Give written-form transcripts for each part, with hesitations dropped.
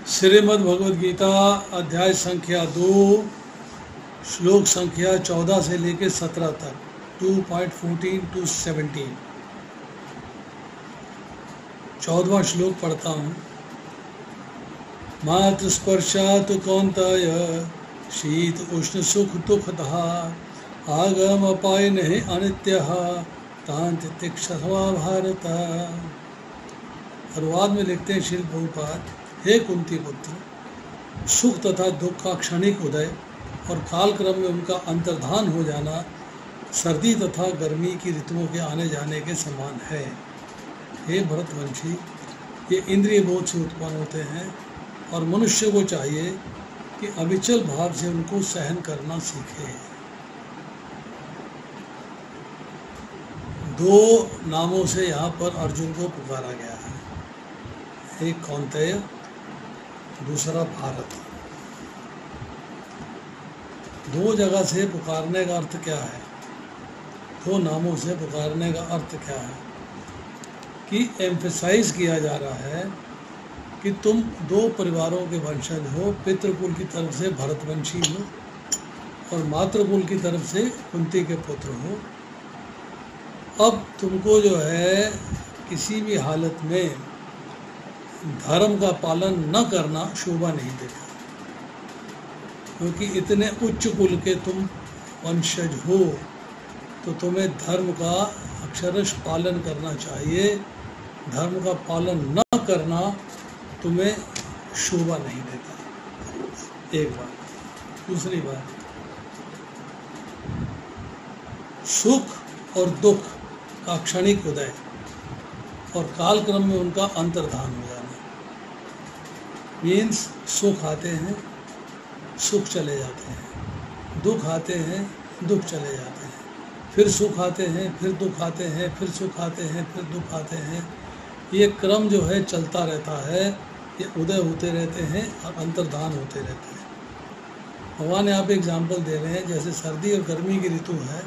श्रीमद् भगवद गीता अध्याय संख्या 2 श्लोक संख्या 14 से लेकर 17 तक 2.14 to 17। 14वां श्लोक पढ़ता हूँ। मातृस्पर्शात् कौन्तेय शीत उष्ण सुख दुखदा आगम अपाय नहीं अनित्यः तांत तितिक्षवा भारत। अनुवाद में लिखते हैं श्रील प्रभुपाद, हे कुंती पुत्र, सुख तथा दुख का क्षणिक उदय और कालक्रम में उनका अंतर्धान हो जाना सर्दी तथा गर्मी की ऋतुओं के आने जाने के समान है। हे भरतवंशी, ये इंद्रिय बोध से उत्पन्न होते हैं और मनुष्य को चाहिए कि अविचल भाव से उनको सहन करना सीखे। दो नामों से यहाँ पर अर्जुन को पुकारा गया है, एक कौन्तेय, दूसरा भारत। दो जगह से पुकारने का अर्थ क्या है? दो नामों से पुकारने का अर्थ क्या है कि एम्फेसाइज किया जा रहा है कि तुम दो परिवारों के वंशज हो। पितृकुल की तरफ से भरतवंशी हो और मातृकुल की तरफ से कुंती के पुत्र हो। अब तुमको जो है किसी भी हालत में धर्म का पालन न करना शोभा नहीं देता, क्योंकि इतने उच्च कुल के तुम वंशज हो तो तुम्हें धर्म का अक्षरश पालन करना चाहिए। धर्म का पालन न करना तुम्हें शोभा नहीं देता। एक बात। दूसरी बात, सुख और दुख का क्षणिक उदय और कालक्रम में उनका अंतर्धान हो जाना। मीन्स सुख आते हैं, सुख चले जाते हैं, दुख आते हैं, दुख चले जाते हैं, फिर सुख आते हैं, फिर दुख आते हैं, फिर सुख आते हैं, फिर दुख आते हैं। ये क्रम जो है चलता रहता है, ये उदय होते रहते हैं और अंतर्धान होते रहते हैं। भगवान यहाँ पे एग्जाम्पल दे रहे हैं, जैसे सर्दी और गर्मी की ऋतु है,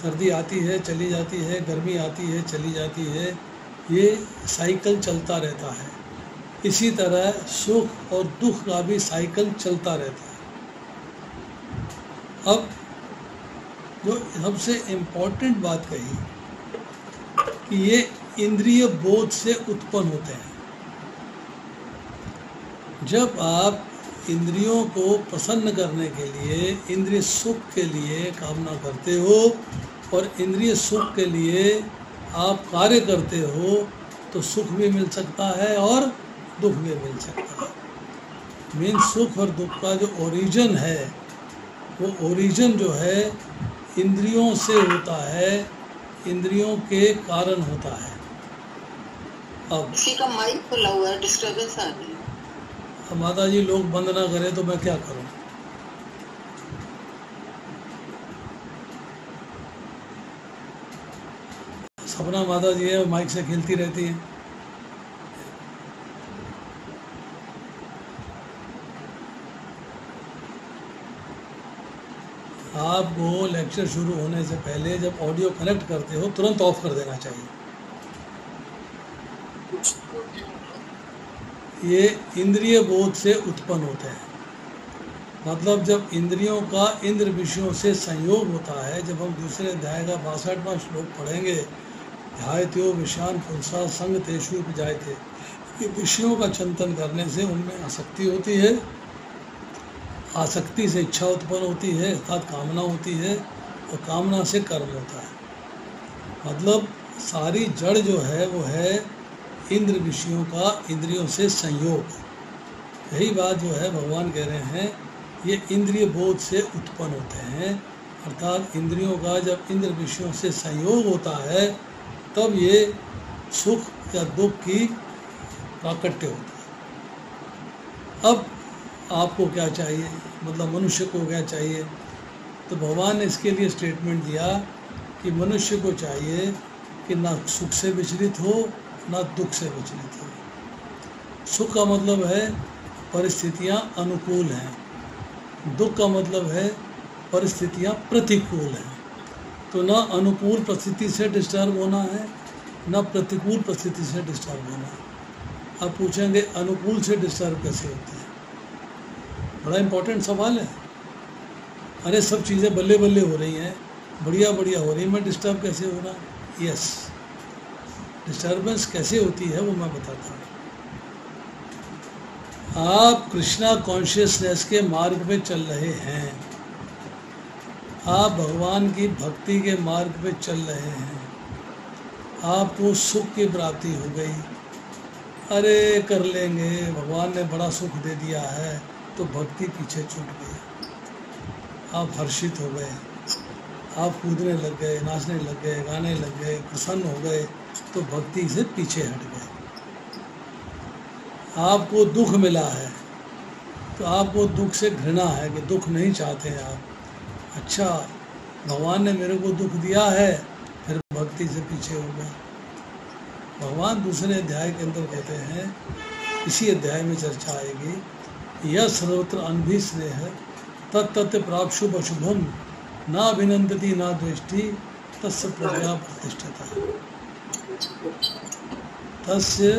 सर्दी आती है चली जाती है, गर्मी आती है चली जाती है, ये साइकिल चलता रहता है। इसी तरह सुख और दुख का भी साइकिल चलता रहता है। अब जो सबसे इम्पोर्टेंट बात कही कि ये इंद्रिय बोध से उत्पन्न होते हैं। जब आप इंद्रियों को प्रसन्न करने के लिए, इंद्रिय सुख के लिए कामना करते हो और इंद्रिय सुख के लिए आप कार्य करते हो तो सुख भी मिल सकता है और दुख भी मिल सकता है। मेन सुख और दुख का जो ओरिजिन है, वो ओरिजिन जो है इंद्रियों से होता है, इंद्रियों के कारण होता है। अब किसी का माइक खुला हुआ है, डिस्टर्बेंस आ रही है। अब माता जी लोग बंद ना करें तो मैं क्या करूं? सपना माता जी है, माइक से खेलती रहती है। आपको लेक्चर शुरू होने से पहले जब ऑडियो कनेक्ट करते हो तुरंत ऑफ कर देना चाहिए। ये इंद्रिय बोध से उत्पन्न होते हैं। मतलब जब इंद्रियों का इंद्र विषयों से संयोग होता है, जब हम दूसरे अध्याय का 62वां श्लोक पढ़ेंगे, ध्यायत्यो विषयान पुंसा संग तेषु उपजायते, कि विषयों का चिंतन करने से उनमें आसक्ति होती है, आसक्ति से इच्छा उत्पन्न होती है अर्थात कामना होती है, और कामना से कर्म होता है। मतलब सारी जड़ जो है वो है इंद्र विषयों का इंद्रियों से संयोग। यही बात जो है भगवान कह रहे हैं, ये इंद्रिय बोध से उत्पन्न होते हैं। अर्थात इंद्रियों का जब इंद्र विषयों से संयोग होता है तब ये सुख या दुख की प्राकट्य होता है। अब आपको क्या चाहिए, मतलब मनुष्य को क्या चाहिए? तो भगवान ने इसके लिए स्टेटमेंट दिया कि मनुष्य को चाहिए कि ना सुख से विचलित हो ना दुख से विचलित हो। सुख का मतलब है परिस्थितियां अनुकूल हैं, दुख का मतलब है परिस्थितियां प्रतिकूल हैं। तो ना अनुकूल परिस्थिति से डिस्टर्ब होना है, ना प्रतिकूल परिस्थिति से डिस्टर्ब होना है। आप पूछेंगे अनुकूल से डिस्टर्ब कैसे होती है, बड़ा इंपॉर्टेंट सवाल है। अरे सब चीज़ें बल्ले बल्ले हो रही हैं, बढ़िया बढ़िया हो रही, मैं डिस्टर्ब कैसे हो रहा? यस, डिस्टर्बेंस कैसे होती है वो मैं बताता हूँ। आप कृष्णा कॉन्शियसनेस के मार्ग पे चल रहे हैं, आप भगवान की भक्ति के मार्ग पे चल रहे हैं, आपको सुख की प्राप्ति हो गई, अरे कर लेंगे, भगवान ने बड़ा सुख दे दिया है, तो भक्ति पीछे छूट गई। आप हर्षित हो गए, आप कूदने लग गए, नाचने लग गए, गाने लग गए, प्रसन्न हो गए, तो भक्ति से पीछे हट गए। आपको दुख मिला है तो आपको दुख से घृणा है कि दुख नहीं चाहते हैं आप, अच्छा भगवान ने मेरे को दुख दिया है, फिर भक्ति से पीछे हो गए। भगवान दूसरे अध्याय के अंदर कहते हैं, इसी अध्याय में चर्चा आएगी, यह सर्वत्र अनभिस्नेह तत्तत् प्राप्त शुभ अशुभम ना अभिनंदती ना द्वेष्टि तस्य प्रज्ञा प्रतिष्ठिता। तस्य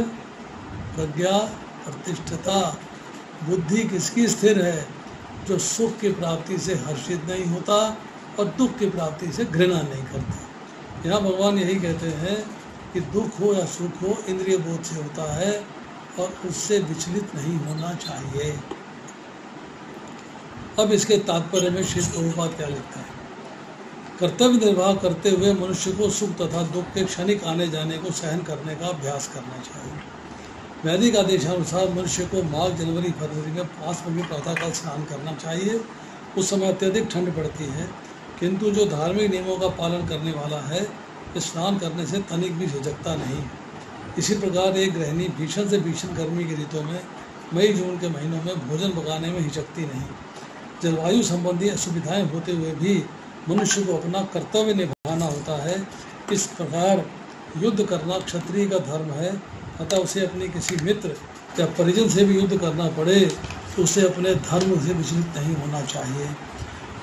प्रज्ञा प्रतिष्ठिता, बुद्धि किसकी स्थिर है? जो सुख की प्राप्ति से हर्षित नहीं होता और दुख की प्राप्ति से घृणा नहीं करता। यहाँ भगवान यही कहते हैं कि दुख हो या सुख हो इंद्रिय बोध से होता है और उससे विचलित नहीं होना चाहिए। अब इसके तात्पर्य में श्री प्रभुपाद क्या लिखते हैं? कर्तव्य निर्वाह करते हुए मनुष्य को सुख तथा दुख के क्षणिक आने जाने को सहन करने का अभ्यास करना चाहिए। वैदिक आदेशानुसार मनुष्य को माघ जनवरी फरवरी में 5 में भी प्रातःकाल स्नान करना चाहिए। उस समय अत्यधिक ठंड पड़ती है, किंतु जो धार्मिक नियमों का पालन करने वाला है स्नान करने से तनिक भी झिझकता नहीं। इसी प्रकार एक गृहिणी भीषण से भीषण गर्मी की ऋतु में मई जून के महीनों में भोजन पकाने में हिचकती नहीं। जलवायु संबंधी असुविधाएं होते हुए भी मनुष्य को अपना कर्तव्य निभाना होता है। इस प्रकार युद्ध करना क्षत्रिय का धर्म है, अतः उसे अपने किसी मित्र या परिजन से भी युद्ध करना पड़े तो उसे अपने धर्म से विचलित नहीं होना चाहिए।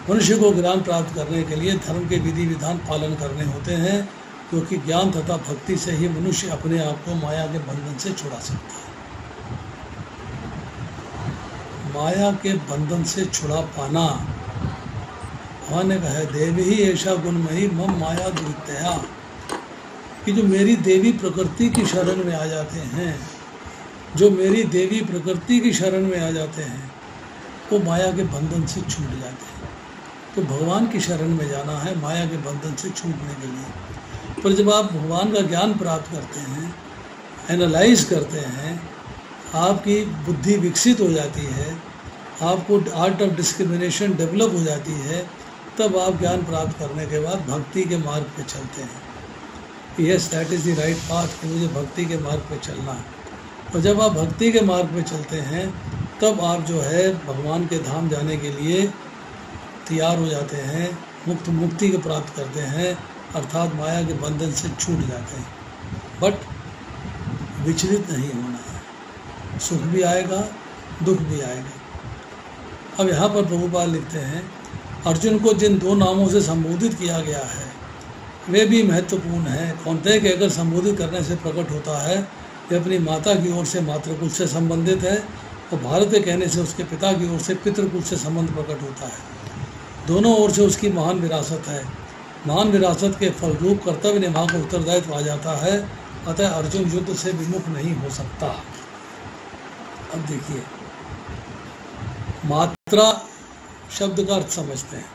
मनुष्य को ज्ञान प्राप्त करने के लिए धर्म के विधि विधान पालन करने होते हैं, क्योंकि ज्ञान तथा भक्ति से ही मनुष्य अपने आप को माया के बंधन से छुड़ा सकता है। माया के बंधन से छुड़ा पाना, भगवान ने कहा है, देवी ही ऐसा गुणमयी मम माया दुरितया, कि जो मेरी देवी प्रकृति की शरण में आ जाते हैं, जो मेरी देवी प्रकृति की शरण में आ जाते हैं, वो माया के बंधन से छूट जाते हैं। तो भगवान की शरण में जाना है माया के बंधन से छूटने के लिए। पर जब आप भगवान का ज्ञान प्राप्त करते हैं, एनालाइज करते हैं, आपकी बुद्धि विकसित हो जाती है, आपको आर्ट ऑफ डिस्क्रिमिनेशन डेवलप हो जाती है, तब आप ज्ञान प्राप्त करने के बाद भक्ति के मार्ग पे चलते हैं। Yes, that is the right path, कि मुझे भक्ति के मार्ग पे चलना है। और जब आप भक्ति के मार्ग पे चलते हैं, तब आप जो है भगवान के धाम जाने के लिए तैयार हो जाते हैं, मुक्ति को प्राप्त करते हैं, अर्थात माया के बंधन से छूट जाते हैं। बट विचलित नहीं होना है, सुख भी आएगा दुख भी आएगा। अब यहाँ पर प्रभुपाद लिखते हैं, अर्जुन को जिन 2 नामों से संबोधित किया गया है वे भी महत्वपूर्ण हैं। कौनते के अगर संबोधित करने से प्रकट होता है कि अपनी माता की ओर से मातृकुल से संबंधित है, और भारत के कहने से उसके पिता की ओर से पितृकुल से संबंध प्रकट होता है। दोनों ओर से उसकी महान विरासत है। महान विरासत के फलरूप कर्तव्य निभा का उत्तरदायित्व आ जाता है, अतः अर्जुन युद्ध से विमुख नहीं हो सकता। अब देखिए, मात्रा शब्द का अर्थ समझते हैं।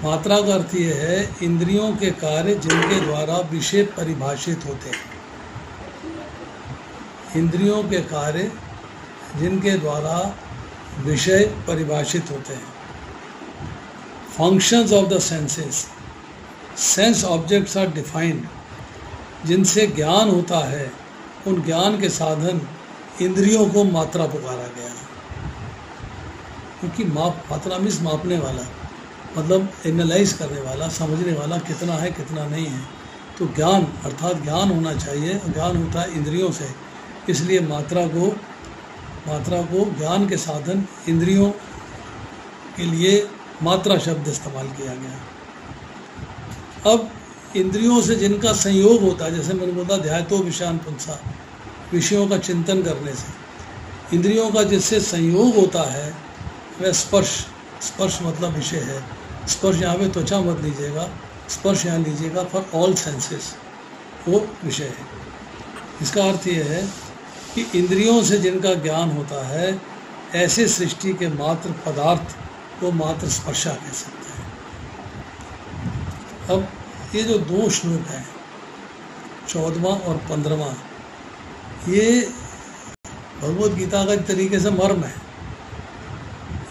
मात्रा का अर्थ ये है इंद्रियों के कार्य जिनके द्वारा विषय परिभाषित होते हैं। इंद्रियों के कार्य जिनके द्वारा विषय परिभाषित होते हैं। Functions of the senses, sense objects are defined, जिनसे ज्ञान होता है, उन ज्ञान के साधन इंद्रियों को मात्रा पुकारा गया। क्योंकि मात्रा मीन्स मापने वाला, मतलब एनालाइज करने वाला, समझने वाला कितना है कितना नहीं है। तो ज्ञान अर्थात ज्ञान होना चाहिए, और ज्ञान होता है इंद्रियों से, इसलिए मात्रा को ज्ञान के साधन इंद्रियों के लिए मात्रा शब्द इस्तेमाल किया गया। अब इंद्रियों से जिनका संयोग होता है, जैसे मैंने बोला ध्यातो विषयान पुंसा, विषयों का चिंतन करने से। इंद्रियों का जिससे संयोग होता है वह स्पर्श, स्पर्श मतलब विषय है। स्पर्श यहाँ पे त्वचा मत लीजिएगा, स्पर्श यहाँ लीजिएगा फॉर ऑल सेंसेस, वो विषय है। इसका अर्थ ये है कि इंद्रियों से जिनका ज्ञान होता है ऐसे सृष्टि के मात्र पदार्थ को मात्र स्पर्शा कह सकते हैं। अब ये जो 2 श्लोक हैं 14वां और 15वां, ये भगवद गीता का एक तरीके से मर्म है।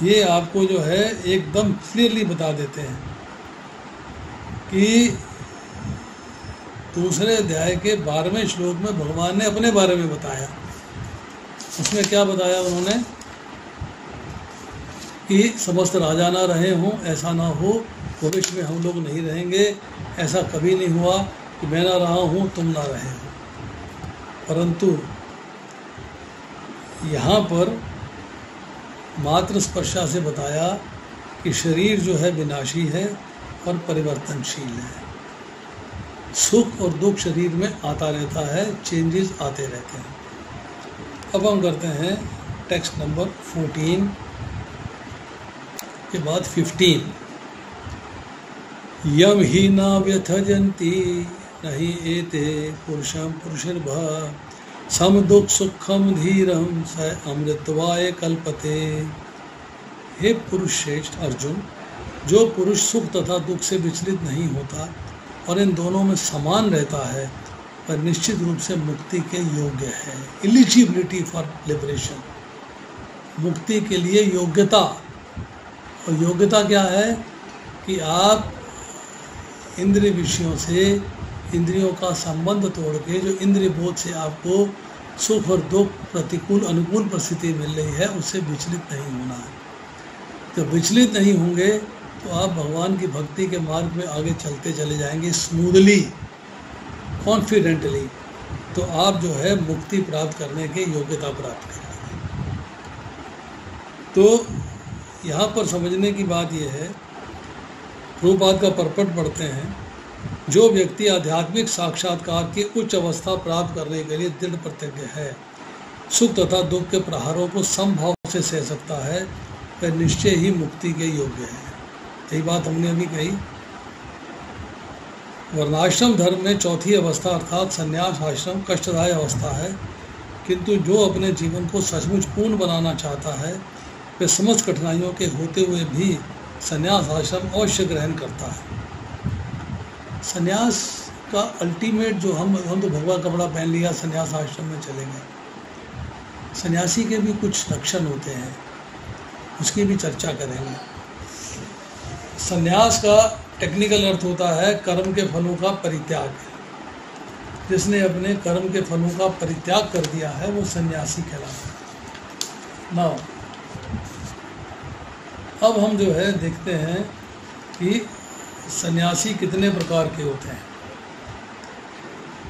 ये आपको जो है एकदम क्लियरली बता देते हैं कि दूसरे अध्याय के 12वें श्लोक में भगवान ने अपने बारे में बताया। उसमें क्या बताया उन्होंने कि समस्त राजा ना रहे हों, ऐसा ना हो, भविष्य में हम लोग नहीं रहेंगे, ऐसा कभी नहीं हुआ कि मैं ना रहा हूँ तुम ना रहे हो। परंतु यहाँ पर मात्र स्पर्शा से बताया कि शरीर जो है विनाशी है और परिवर्तनशील है। सुख और दुख शरीर में आता रहता है, चेंजेस आते रहते हैं। अब हम करते हैं टेक्स्ट नंबर 14 के बाद 15। यम ही न व्यथजन्ति नहीं एते पुरुषम पुरुषर्भा सम दुख सुखम धीरम स अमृतवाय कल्पते। हे पुरुष श्रेष्ठ अर्जुन, जो पुरुष सुख तथा दुख से विचलित नहीं होता और इन दोनों में समान रहता है वह निश्चित रूप से मुक्ति के योग्य है। एलिजिबिलिटी फॉर लिबरेशन, मुक्ति के लिए योग्यता। और योग्यता क्या है कि आप इंद्रिय विषयों से, इंद्रियों का संबंध तोड़ के जो इंद्रिय बोध से आपको सुख और दुख, प्रतिकूल अनुकूल परिस्थिति मिल रही है, उससे विचलित नहीं होना है। जब विचलित नहीं होंगे तो आप भगवान की भक्ति के मार्ग में आगे चलते चले जाएंगे स्मूथली, कॉन्फिडेंटली। तो आप जो है मुक्ति प्राप्त करने की योग्यता प्राप्त करेंगे। तो यहाँ पर समझने की बात यह है, प्रभुपाद का परपट पढ़ते हैं, जो व्यक्ति आध्यात्मिक साक्षात्कार की उच्च अवस्था प्राप्त करने के लिए दृढ़ प्रतिज्ञ है, सुख तथा दुख के प्रहारों को समभाव से सह सकता है, वह निश्चय ही मुक्ति के योग्य है। यही बात हमने अभी कही। वर्णाश्रम धर्म में चौथी अवस्था अर्थात संन्यास आश्रम कष्टदायी अवस्था है, किंतु जो अपने जीवन को सचमुच पूर्ण बनाना चाहता है वह समस्त कठिनाइयों के होते हुए भी संन्यास आश्रम अवश्य ग्रहण करता है। संन्यास का अल्टीमेट जो हम तो भगवा कपड़ा पहन लिया, संन्यास आश्रम में चले गए। सन्यासी के भी कुछ लक्षण होते हैं, उसकी भी चर्चा करेंगे। संन्यास का टेक्निकल अर्थ होता है कर्म के फलों का परित्याग। जिसने अपने कर्म के फलों का परित्याग कर दिया है वो सन्यासी कहलाता है। नाउ अब हम जो है देखते हैं कि सन्यासी कितने प्रकार के होते हैं।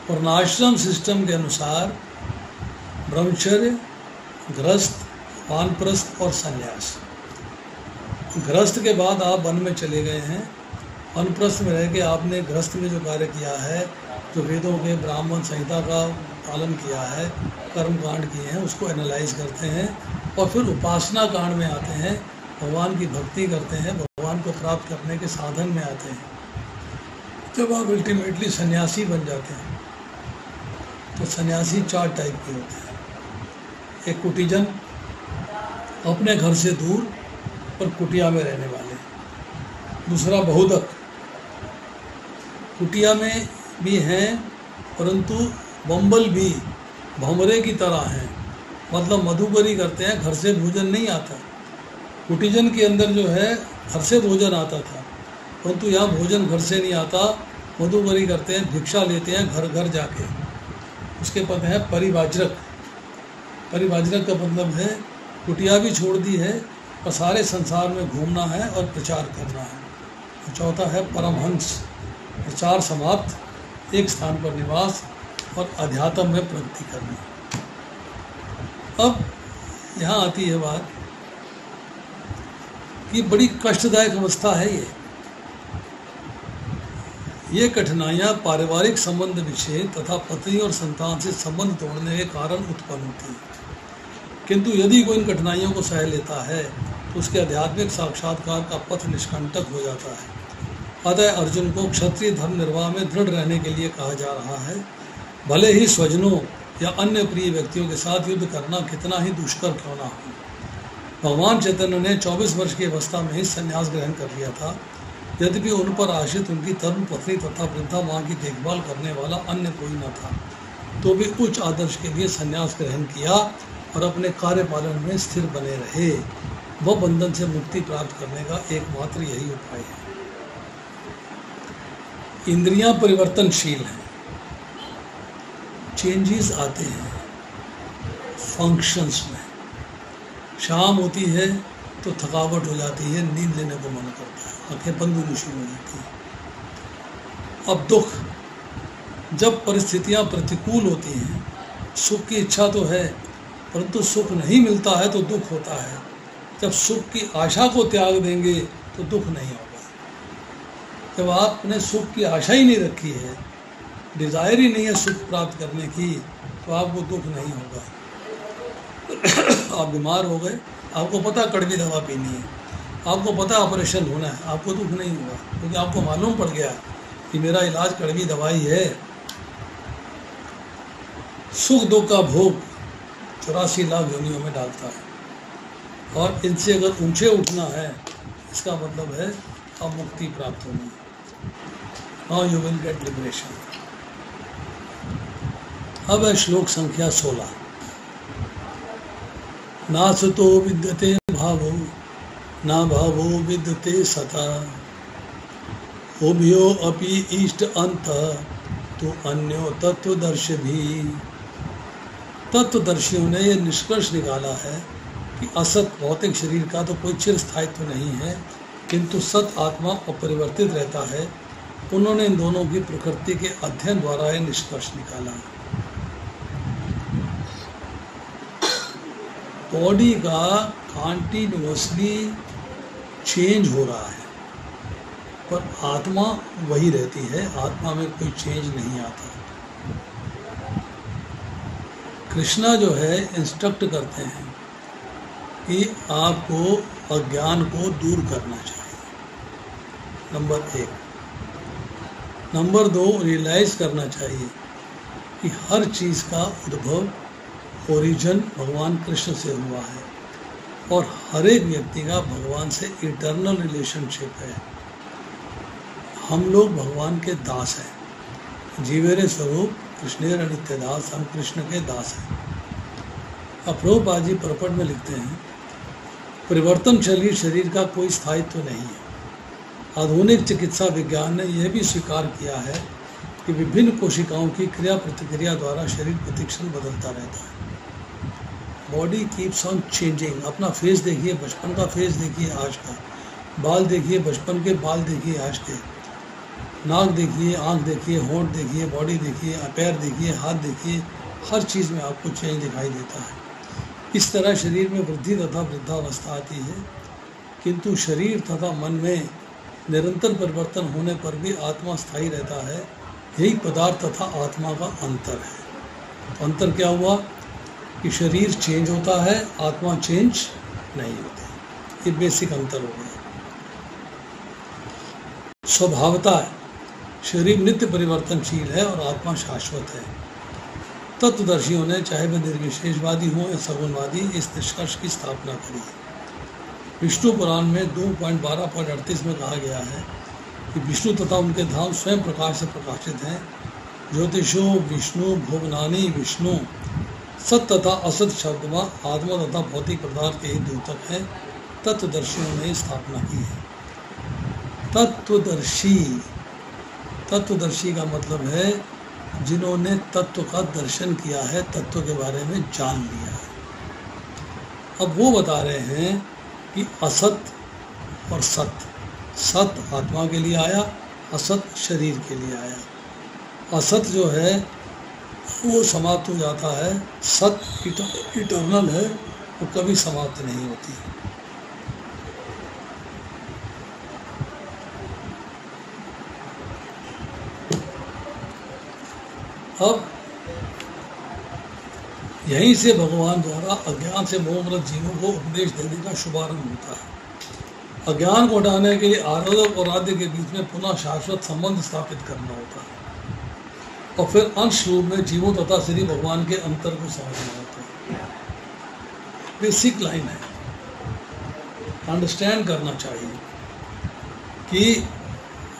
वर्णाश्रम सिस्टम के अनुसार ब्रह्मचर्य, गृहस्थ, वानप्रस्थ और सन्यास। गृहस्थ के बाद आप वन में चले गए हैं, वानप्रस्थ में रह के आपने गृहस्थ में जो कार्य किया है, जो वेदों के ब्राह्मण संहिता का पालन किया है, कर्म कांड किए हैं, उसको एनालाइज करते हैं और फिर उपासना कांड में आते हैं, भगवान की भक्ति करते हैं, भगवान को प्राप्त करने के साधन में आते हैं। जब आप अल्टीमेटली सन्यासी बन जाते हैं तो सन्यासी 4 टाइप के होते हैं। एक कुटीजन, अपने घर से दूर पर कुटिया में रहने वाले। दूसरा बहुदक, कुटिया में भी हैं परंतु बम्बल भी भंवरे की तरह हैं, मतलब मधुकरी करते हैं, घर से भोजन नहीं आता। कुटीजन के अंदर जो है घर से भोजन आता था, परंतु यहाँ भोजन घर से नहीं आता, मधुकरी करते हैं, भिक्षा लेते हैं घर घर जाके। उसके पद है परिवाजरक। परिवाजरक का मतलब है कुटिया भी छोड़ दी है और सारे संसार में घूमना है और प्रचार करना है। चौथा है परमहंस, प्रचार समाप्त, एक स्थान पर निवास और अध्यात्म में प्रगति करना। अब यहाँ आती है बात कि बड़ी कष्टदायक अवस्था है ये कठिनाइयाँ पारिवारिक संबंध विच्छेद तथा पत्नी और संतान से संबंध तोड़ने के कारण उत्पन्न होती हैं, किंतु यदि कोई इन कठिनाइयों को सह लेता है तो उसके आध्यात्मिक साक्षात्कार का पथ निष्कंटक हो जाता है। अतः अर्जुन को क्षत्रिय धर्म निर्वाह में दृढ़ रहने के लिए कहा जा रहा है। भले ही स्वजनों या अन्य प्रिय व्यक्तियों के साथ युद्ध करना कितना ही दुष्कर क्यों ना हो। भगवान चैतन्य ने 24 वर्ष की अवस्था में ही संन्यास ग्रहण कर लिया था। यद्यपि उन पर आश्रित उनकी तरुण पत्नी तथा वृद्धा माँ की देखभाल करने वाला अन्य कोई न था, तो भी उच्च आदर्श के लिए संन्यास ग्रहण किया और अपने कार्यपालन में स्थिर बने रहे। वह बंधन से मुक्ति प्राप्त करने का एकमात्र यही उपाय है। इंद्रियां परिवर्तनशील हैं, चेंजेस आते हैं फंक्शंस में। शाम होती है तो थकावट हो जाती है, नींद लेने को मन करता है, आंखें बंद होनी शुरू हो जाती हैं। अब दुख, जब परिस्थितियां प्रतिकूल होती हैं, सुख की इच्छा तो है परंतु सुख नहीं मिलता है तो दुख होता है। जब सुख की आशा को त्याग देंगे तो दुख नहीं होगा। जब आपने सुख की आशा ही नहीं रखी है, डिज़ायर ही नहीं है सुख प्राप्त करने की, तो आपको दुख नहीं होगा। आप बीमार हो गए, आपको पता कड़वी दवा पीनी है, आपको पता ऑपरेशन होना है, आपको दुख नहीं होगा, क्योंकि आपको मालूम पड़ गया कि मेरा इलाज कड़वी दवाई है। सुख दुख का भोग 84 लाख योनियों में डालता है, और इनसे अगर ऊंचे उठना है, इसका मतलब है अब मुक्ति प्राप्त होनी है। Now you will get liberation. अब है श्लोक संख्या 16। नासतो विद्यते भावो ना भावो विद्यते सता उभयो अपि इष्ट अंत तो अन्यो तत्वदर्शी भी। तत्वदर्शियों ने यह निष्कर्ष निकाला है कि असत भौतिक शरीर का तो कोई चिर स्थायित्व नहीं है, किंतु सत आत्मा अपरिवर्तित रहता है। उन्होंने इन दोनों की प्रकृति के अध्ययन द्वारा यह निष्कर्ष निकाला। बॉडी का कॉन्टिन्यूअसली चेंज हो रहा है, पर आत्मा वही रहती है, आत्मा में कोई चेंज नहीं आता। कृष्णा जो है इंस्ट्रक्ट करते हैं कि आपको अज्ञान को दूर करना चाहिए, नंबर 1। नंबर 2, रियलाइज़ करना चाहिए कि हर चीज़ का उद्भव, ओरिजिन भगवान कृष्ण से हुआ है, और हर एक व्यक्ति का भगवान से इटर्नल रिलेशनशिप है। हम लोग भगवान के दास हैं, जीवेरे स्वरूप कृष्णेर नित्य दास, हम कृष्ण के दास हैं। अब प्रभुपाद जी परपट में लिखते हैं, परिवर्तनशील शरीर का कोई स्थायित्व नहीं है। आधुनिक चिकित्सा विज्ञान ने यह भी स्वीकार किया है कि विभिन्न कोशिकाओं की क्रिया प्रतिक्रिया द्वारा शरीर प्रतिक्षण बदलता रहता है। Body keeps on changing. अपना फेस देखिए, बचपन का फेस देखिए आज का, बाल देखिए बचपन के, बाल देखिए आज के, नाक देखिए, आँख देखिए, होंठ देखिए, बॉडी देखिए, पैर देखिए, हाथ देखिए, हर चीज़ में आपको चेंज दिखाई देता है। इस तरह शरीर में वृद्धि तथा वृद्धावस्था आती है, किंतु शरीर तथा मन में निरंतर परिवर्तन होने पर भी आत्मा स्थायी रहता है। यही पदार्थ तथा आत्मा का अंतर है। तो अंतर क्या हुआ कि शरीर चेंज होता है, आत्मा चेंज नहीं होती। ये बेसिक अंतर हो गया। स्वभावता शरीर नित्य परिवर्तनशील है और आत्मा शाश्वत है। तत्वदर्शियों ने, चाहे वे निर्विशेषवादी हों या सगुणवादी, इस निष्कर्ष की स्थापना करी। विष्णु पुराण में 2.12.38 में कहा गया है कि विष्णु तथा उनके धाम स्वयं प्रकाश से प्रकाशित हैं। ज्योतिषो विष्णु भोगनानी विष्णु। सत तथा असत शब्द में आत्मा तथा भौतिक पदार्थ के ही द्योतक हैं। तत्वदर्शियों ने स्थापना की है। तत्वदर्शी का मतलब है जिन्होंने तत्व का दर्शन किया है, तत्व के बारे में जान लिया है। अब वो बता रहे हैं कि असत और सत, सत आत्मा के लिए आया, असत शरीर के लिए आया। असत जो है वो समाप्त हो जाता है, सत इटर्नल है, वो कभी समाप्त नहीं होती। अब यहीं से भगवान द्वारा अज्ञान से मोहग्रस्त जीवों को उपदेश देने का शुभारंभ होता है। अज्ञान को हटाने के लिए आराधक और आद्य के बीच में पुनः शाश्वत संबंध स्थापित करना होता है और फिर अंश रूप में जीवों तथा श्री भगवान के अंतर को समझना होता है। बेसिक लाइन है, अंडरस्टैंड करना चाहिए कि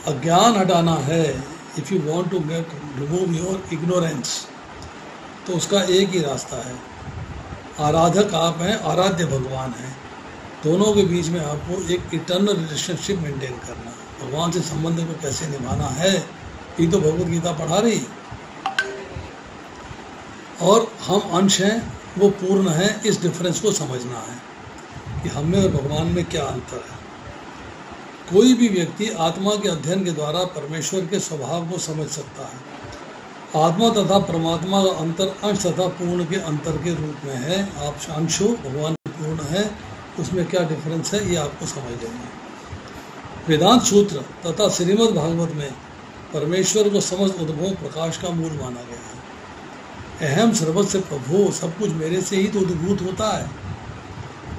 अज्ञान हटाना है। If you want to get remove your ignorance, तो उसका एक ही रास्ता है, आराधक आप हैं, आराध्य भगवान हैं, दोनों के बीच में आपको एक इटर्नल रिलेशनशिप मेंटेन करना, भगवान से संबंध को कैसे निभाना है, ये तो भगवत गीता पढ़ा रही। और हम अंश हैं, वो पूर्ण है, इस डिफरेंस को समझना है कि हम में और भगवान में क्या अंतर है। कोई भी व्यक्ति आत्मा के अध्ययन के द्वारा परमेश्वर के स्वभाव को समझ सकता है। आत्मा तथा परमात्मा का अंतर अंश तथा पूर्ण के अंतर के रूप में है। आप अंश हो, भगवान पूर्ण है, उसमें क्या डिफरेंस है ये आपको समझ लेंगे। वेदांत सूत्र तथा श्रीमद् भागवत में परमेश्वर को समस्त उद्भव प्रकाश का मूल माना गया है। अहम सर्वस्व प्रभो, सब कुछ मेरे से ही तो उद्भूत होता है।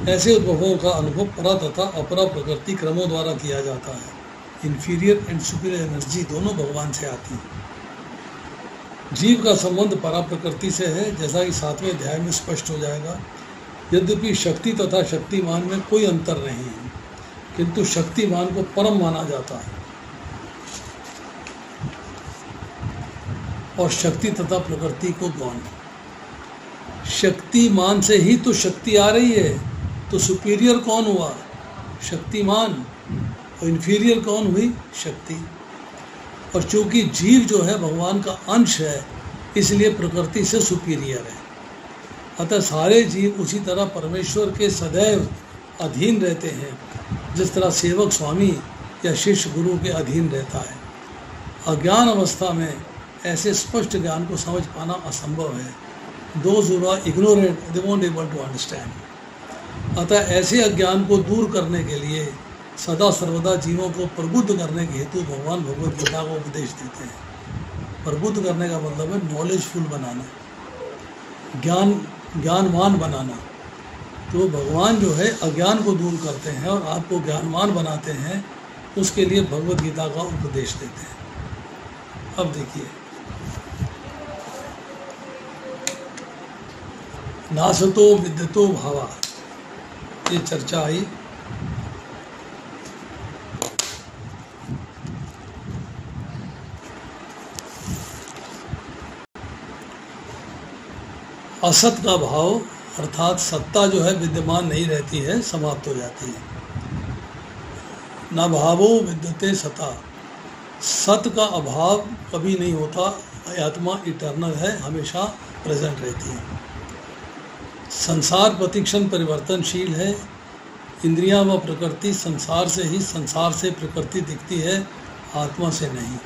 ऐसे उद्भवों का अनुभव परा तथा अपरा प्रकृति क्रमों द्वारा किया जाता है। इन्फीरियर एंड सुपीरियर एनर्जी दोनों भगवान से आती है। जीव का संबंध परा प्रकृति से है, जैसा कि 7वें अध्याय में स्पष्ट हो जाएगा। यद्यपि शक्ति तथा शक्तिमान में कोई अंतर नहीं है, किंतु शक्तिमान को परम माना जाता है और शक्ति तथा प्रकृति को गौण। शक्तिमान से ही तो शक्ति आ रही है, तो सुपीरियर कौन हुआ? शक्तिमान। और इन्फीरियर कौन हुई? शक्ति। और चूंकि जीव जो है भगवान का अंश है, इसलिए प्रकृति से सुपीरियर है। अतः सारे जीव उसी तरह परमेश्वर के सदैव अधीन रहते हैं, जिस तरह सेवक स्वामी या शिष्य गुरु के अधीन रहता है। अज्ञान अवस्था में ऐसे स्पष्ट ज्ञान को समझ पाना असंभव है। Those who are ignorant, they won't able to understand. अतः ऐसे अज्ञान को दूर करने के लिए सदा सर्वदा जीवों को प्रबुद्ध करने के हेतु भगवान भगवत गीता को उपदेश देते हैं। प्रबुद्ध करने का मतलब है नॉलेजफुल बनाना, ज्ञानवान बनाना। तो भगवान जो है अज्ञान को दूर करते हैं और आपको ज्ञानवान बनाते हैं, उसके लिए भगवत गीता का उपदेश देते हैं। अब देखिए, नासतो विद्यतो भावा, ये चर्चा आई। असत का भाव अर्थात सत्ता जो है विद्यमान नहीं रहती है, समाप्त हो जाती है। न भावो विद्यते सता, सत का अभाव कभी नहीं होता। आत्मा इटर्नल है, हमेशा प्रेजेंट रहती है। संसार प्रतिक्षण परिवर्तनशील है। इंद्रियां व प्रकृति संसार से ही संसार से प्रकृति दिखती है, आत्मा से नहीं।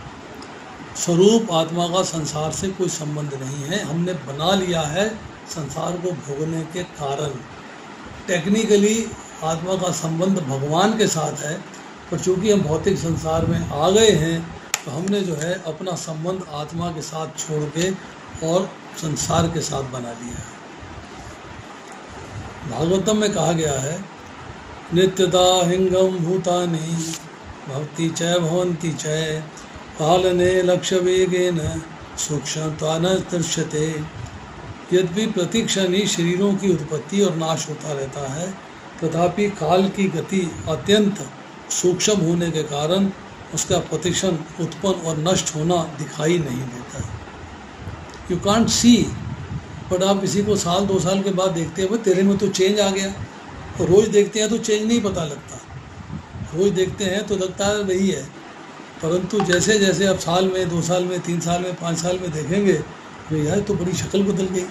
स्वरूप आत्मा का संसार से कोई संबंध नहीं है। हमने बना लिया है संसार को भोगने के कारण। टेक्निकली आत्मा का संबंध भगवान के साथ है, पर चूँकि हम भौतिक संसार में आ गए हैं, तो हमने जो है अपना संबंध आत्मा के साथ छोड़ के और संसार के साथ बना लिया है। भागवतम में कहा गया है, नित्यता हिंगम भूतानि भवति च भवन्ति च पालने लक्ष्य वेगेन सूक्ष्मता न दृश्यते। यद्यपि प्रतिक्षण ही शरीरों की उत्पत्ति और नाश होता रहता है, तथापि काल की गति अत्यंत सूक्ष्म होने के कारण उसका प्रतिक्षण उत्पन्न और नष्ट होना दिखाई नहीं देता है। यू कांट सी, बट आप किसी को साल 2 साल के बाद देखते हैं, तेरे में तो चेंज आ गया। और रोज़ देखते हैं तो चेंज नहीं पता लगता। रोज़ देखते हैं तो लगता है वही है, परंतु जैसे जैसे आप साल में, 2 साल में, 3 साल में, 5 साल में देखेंगे, तो यार तो बड़ी शक्ल बदल गई,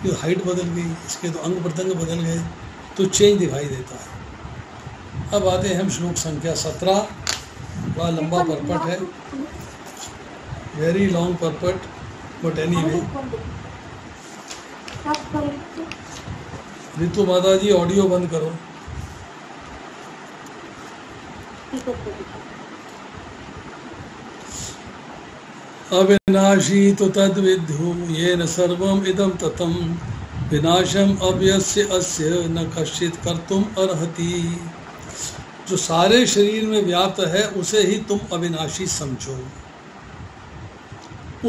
ये हाइट बदल गई, इसके तो अंग प्रत्यंग बदल गए, तो चेंज दिखाई देता है। अब आते हैं हम श्लोक संख्या 17। बड़ा लंबा परपट है, very long purport, but anyway. Ritu माता जी ऑडियो बंद करो। अविनाशी तो तद्विद्धु येन सर्वम इदं ततं विनाशम अव्यस्य अस्य न कश्चित कर्तुम अर्हति। जो सारे शरीर में व्याप्त है उसे ही तुम अविनाशी समझो।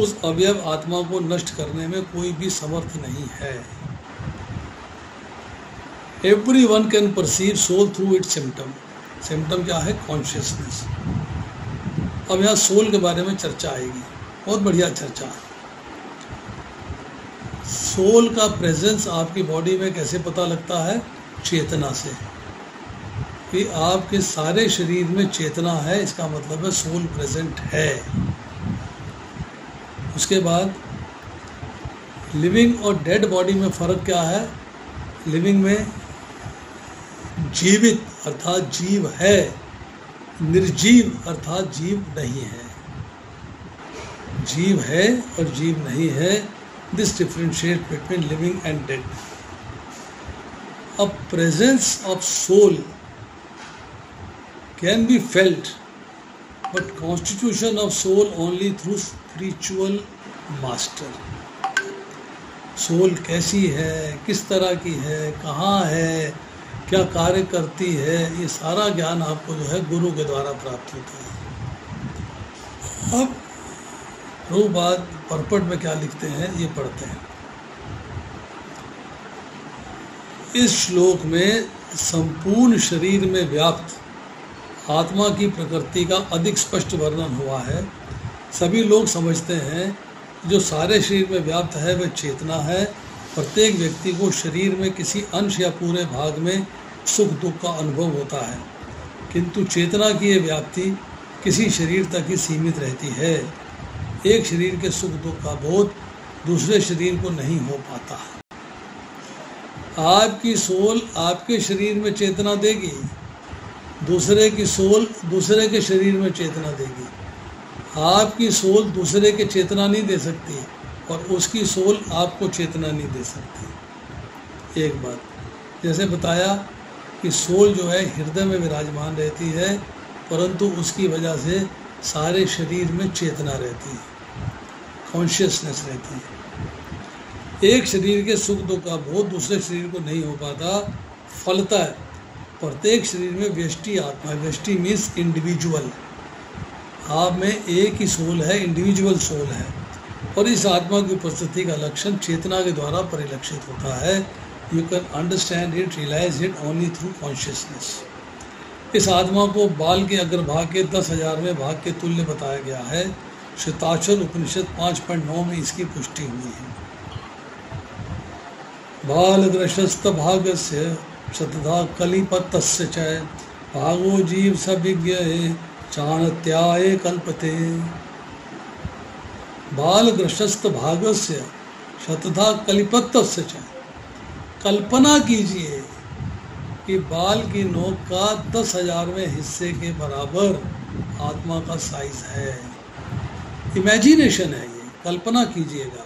उस अवयव आत्मा को नष्ट करने में कोई भी समर्थ नहीं है। Everyone can perceive soul through its symptom। Symptom क्या है? कॉन्शियसनेस। अब यहाँ सोल के बारे में चर्चा आएगी, बहुत बढ़िया चर्चा। सोल का प्रेजेंस आपकी बॉडी में कैसे पता लगता है? चेतना से। कि आपके सारे शरीर में चेतना है, इसका मतलब है सोल प्रेजेंट है। उसके बाद लिविंग और डेड बॉडी में फ़र्क क्या है? लिविंग में जीवित अर्थात जीव है, निर्जीव अर्थात जीव नहीं है। जीव है और जीव नहीं है, this differentiate between living and dead. अब presence of soul can be felt, but constitution of soul only through spiritual master। Soul कैसी है, किस तरह की है, कहाँ है, क्या कार्य करती है, ये सारा ज्ञान आपको जो है गुरु के द्वारा प्राप्त होता है। अब प्रभुपाद परपट में क्या लिखते हैं ये पढ़ते हैं। इस श्लोक में संपूर्ण शरीर में व्याप्त आत्मा की प्रकृति का अधिक स्पष्ट वर्णन हुआ है। सभी लोग समझते हैं जो सारे शरीर में व्याप्त है वह चेतना है। प्रत्येक व्यक्ति को शरीर में किसी अंश या पूरे भाग में सुख दुख का अनुभव होता है, किंतु चेतना की ये व्याप्ति किसी शरीर तक ही सीमित रहती है। एक शरीर के सुख दुख का बोध दूसरे शरीर को नहीं हो पाता। आपकी सोल आपके शरीर में चेतना देगी, दूसरे की सोल दूसरे के शरीर में चेतना देगी। आपकी सोल दूसरे के चेतना नहीं दे सकती और उसकी सोल आपको चेतना नहीं दे सकती। एक बात जैसे बताया कि सोल जो है हृदय में विराजमान रहती है, परंतु उसकी वजह से सारे शरीर में चेतना रहती है, कॉन्शियसनेस रहती है। एक शरीर के सुख दुख का बोध दूसरे शरीर को नहीं हो पाता, फलता है प्रत्येक शरीर में व्यष्टि आत्मा है। व्यष्टि मीन्स इंडिविजुअल। आप में एक ही सोल है, इंडिविजुअल सोल है, और इस आत्मा की उपस्थिति का लक्षण चेतना के द्वारा परिलक्षित होता है। You can understand it, realise it only through consciousness. इस आत्मा को बाल के अग्रभाग के 10,000वें भाग के तुल्य बताया गया है। श्वेताक्षर उपनिषद 5.9 में इसकी पुष्टि हुई है। बालग्रशस्त भागस्य शतधा कलिपतस्य च भागो जीव सविज्ञ चाणत्याय कल्पते। बालग्रशस्त भागस्य शतधा कलिपतस्य च, कल्पना कीजिए कि बाल की नोक का 10,000वें हिस्से के बराबर आत्मा का साइज है। इमेजिनेशन है ये, कल्पना कीजिएगा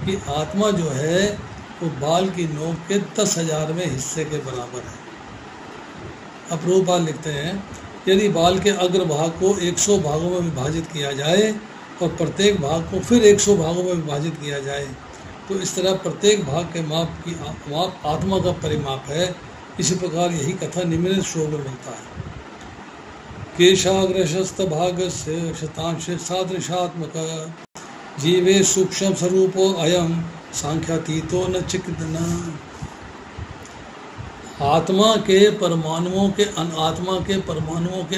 कि आत्मा जो है वो बाल की नोक के 10,000वें हिस्से के बराबर है। अब प्रभुपाद लिखते हैं, यदि बाल के अग्रभाग को 100 भागों में विभाजित किया जाए और प्रत्येक भाग को फिर 100 भागों में विभाजित किया जाए, तो इस तरह प्रत्येक भाग के माप आत्मा का परिमाप है। इसी प्रकार यही कथा निम्नलिखित श्लोक में मिलता है। केशाग्रशस्त भागस्य शतांश सादृशात्मक जीवे सूक्ष्म स्वरूपो अयम सांख्यातीतो न चिकित्ना। आत्मा के परमाणुओं के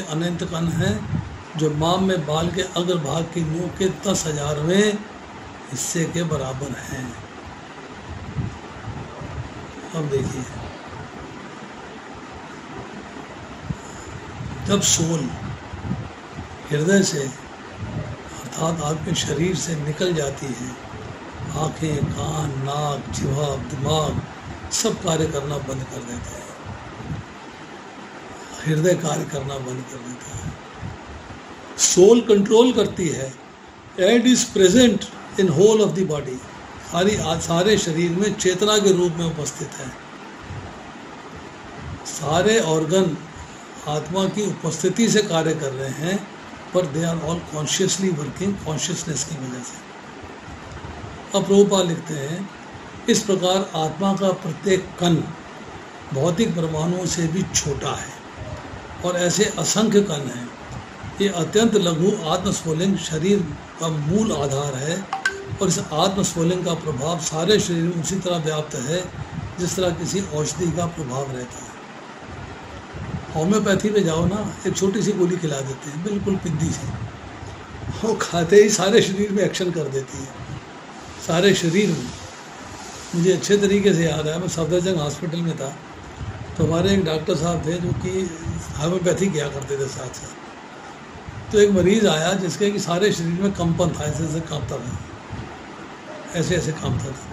अनंत कण हैं जो माप में बाल के अग्रभाग की नोक के 10,000वें हिस्से के बराबर हैं। अब देखिए, जब सोल हृदय से अर्थात आपके शरीर से निकल जाती है, आँखें, कान, नाक, जिह्वा, दिमाग सब कार्य करना बंद कर देते हैं। हृदय कार्य करना बंद कर देता है। सोल कंट्रोल करती है and is present in whole of the body. सारे शरीर में चेतना के रूप में उपस्थित है। सारे ऑर्गन आत्मा की उपस्थिति से कार्य कर रहे हैं, पर they are all consciously working consciousness की वजह से। अब प्रभुपाद लिखते हैं, इस प्रकार आत्मा का प्रत्येक कण भौतिक परमाणुओं से भी छोटा है और ऐसे असंख्य कण हैं। ये अत्यंत लघु आत्मस्फुलिंग शरीर का मूल आधार है और इस आत्मस्फुलिंग का प्रभाव सारे शरीर में उसी तरह व्याप्त है जिस तरह किसी औषधि का प्रभाव रहता है। होम्योपैथी में जाओ ना, एक छोटी सी गोली खिला देते हैं बिल्कुल पिद्दी से, वो खाते ही सारे शरीर में एक्शन कर देती है, सारे शरीर में। मुझे अच्छे तरीके से याद है, मैं सफदरजंग हॉस्पिटल में था तो हमारे एक डॉक्टर साहब थे जो कि होम्योपैथी किया करते थे साथ साथ। तो एक मरीज़ आया जिसके कि सारे शरीर में कंपन था, ऐसे ऐसे कांपता था, ऐसे ऐसे कांपता था,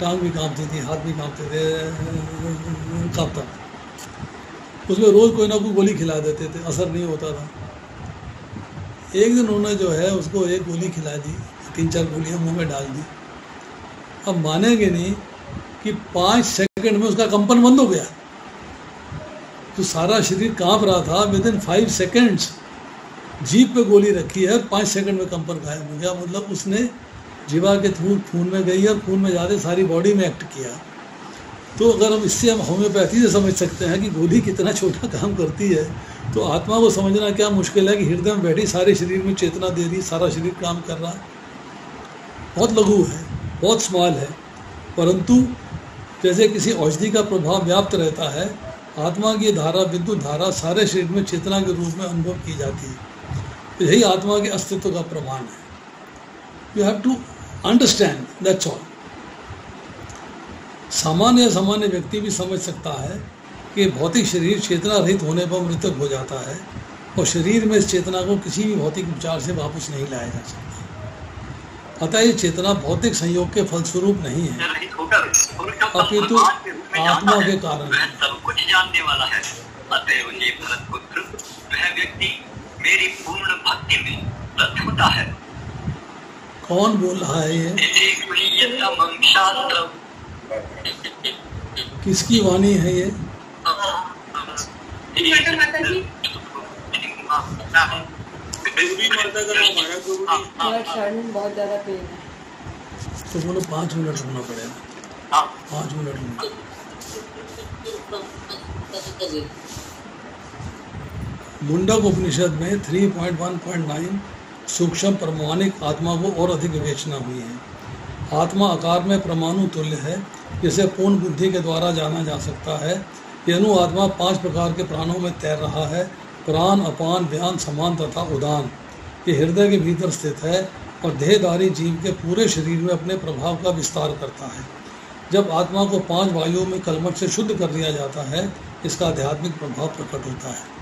टांग भी कांपती थी, हाथ भी कांपते थे, कांपता था। उसमें रोज़ कोई ना कोई गोली खिला देते थे, असर नहीं होता था। एक दिन उन्होंने जो है उसको एक गोली खिला दी, 3-4 गोलियाँ मुंह में डाल दी। अब मानेंगे नहीं कि 5 सेकंड में उसका कंपन बंद हो गया। तो सारा शरीर कांप रहा था, विद इन 5 सेकेंड्स जीभ पे गोली रखी है, 5 सेकंड में कंपन गायब हो गया। मतलब उसने जीवा के थ्रू खून में गई और खून में ज़्यादा सारी बॉडी में एक्ट किया। तो अगर हम इससे हम होम्योपैथी से समझ सकते हैं कि गोली कितना छोटा काम करती है, तो आत्मा को समझना क्या मुश्किल है कि हृदय में बैठी सारे शरीर में चेतना दे रही, सारा शरीर काम कर रहा है। बहुत लघु है, बहुत स्मॉल है, परंतु जैसे किसी औषधि का प्रभाव व्याप्त रहता है, आत्मा की धारा, विद्युत धारा सारे शरीर में चेतना के रूप में अनुभव की जाती है। तो यही आत्मा के अस्तित्व का प्रमाण है। You have to understand, that's all. सामान्य व्यक्ति भी समझ सकता है कि भौतिक शरीर चेतना रहित होने पर मृतक हो जाता है और शरीर में इस चेतना को किसी भी भौतिक उपचार से वापस नहीं लाया जा सकता। अतः ये चेतना भौतिक संयोग के फलस्वरूप नहीं है, अपितु आत्मा के कारण है। सब कुछ जानने वाला है। अतएव ये भरतपुत्र, वह व्यक्ति मेरी पूर्ण भक्ति में रत होता है। कौन बोल रहा है ये? किसकी वाणी है ये? बहुत ज्यादा पेन है। तो बोलो 5 मिनट रुकना पड़ेगा, 5 मिनट रुकना। मुंडक उपनिषद में 3.1.9 सूक्ष्म परमाणिक आत्मा को और अधिक विवेचना हुई है। आत्मा आकार में परमाणु तुल्य है, जिसे पूर्ण बुद्धि के द्वारा जाना जा सकता है। यह अनु आत्मा 5 प्रकार के प्राणों में तैर रहा है, प्राण, अपान, व्यान, समान तथा उदान। ये हृदय के भीतर स्थित है और देहधारी जीव के पूरे शरीर में अपने प्रभाव का विस्तार करता है। जब आत्मा को 5 वायुओं में कलमश से शुद्ध कर दिया जाता है, इसका आध्यात्मिक प्रभाव प्रकट होता है।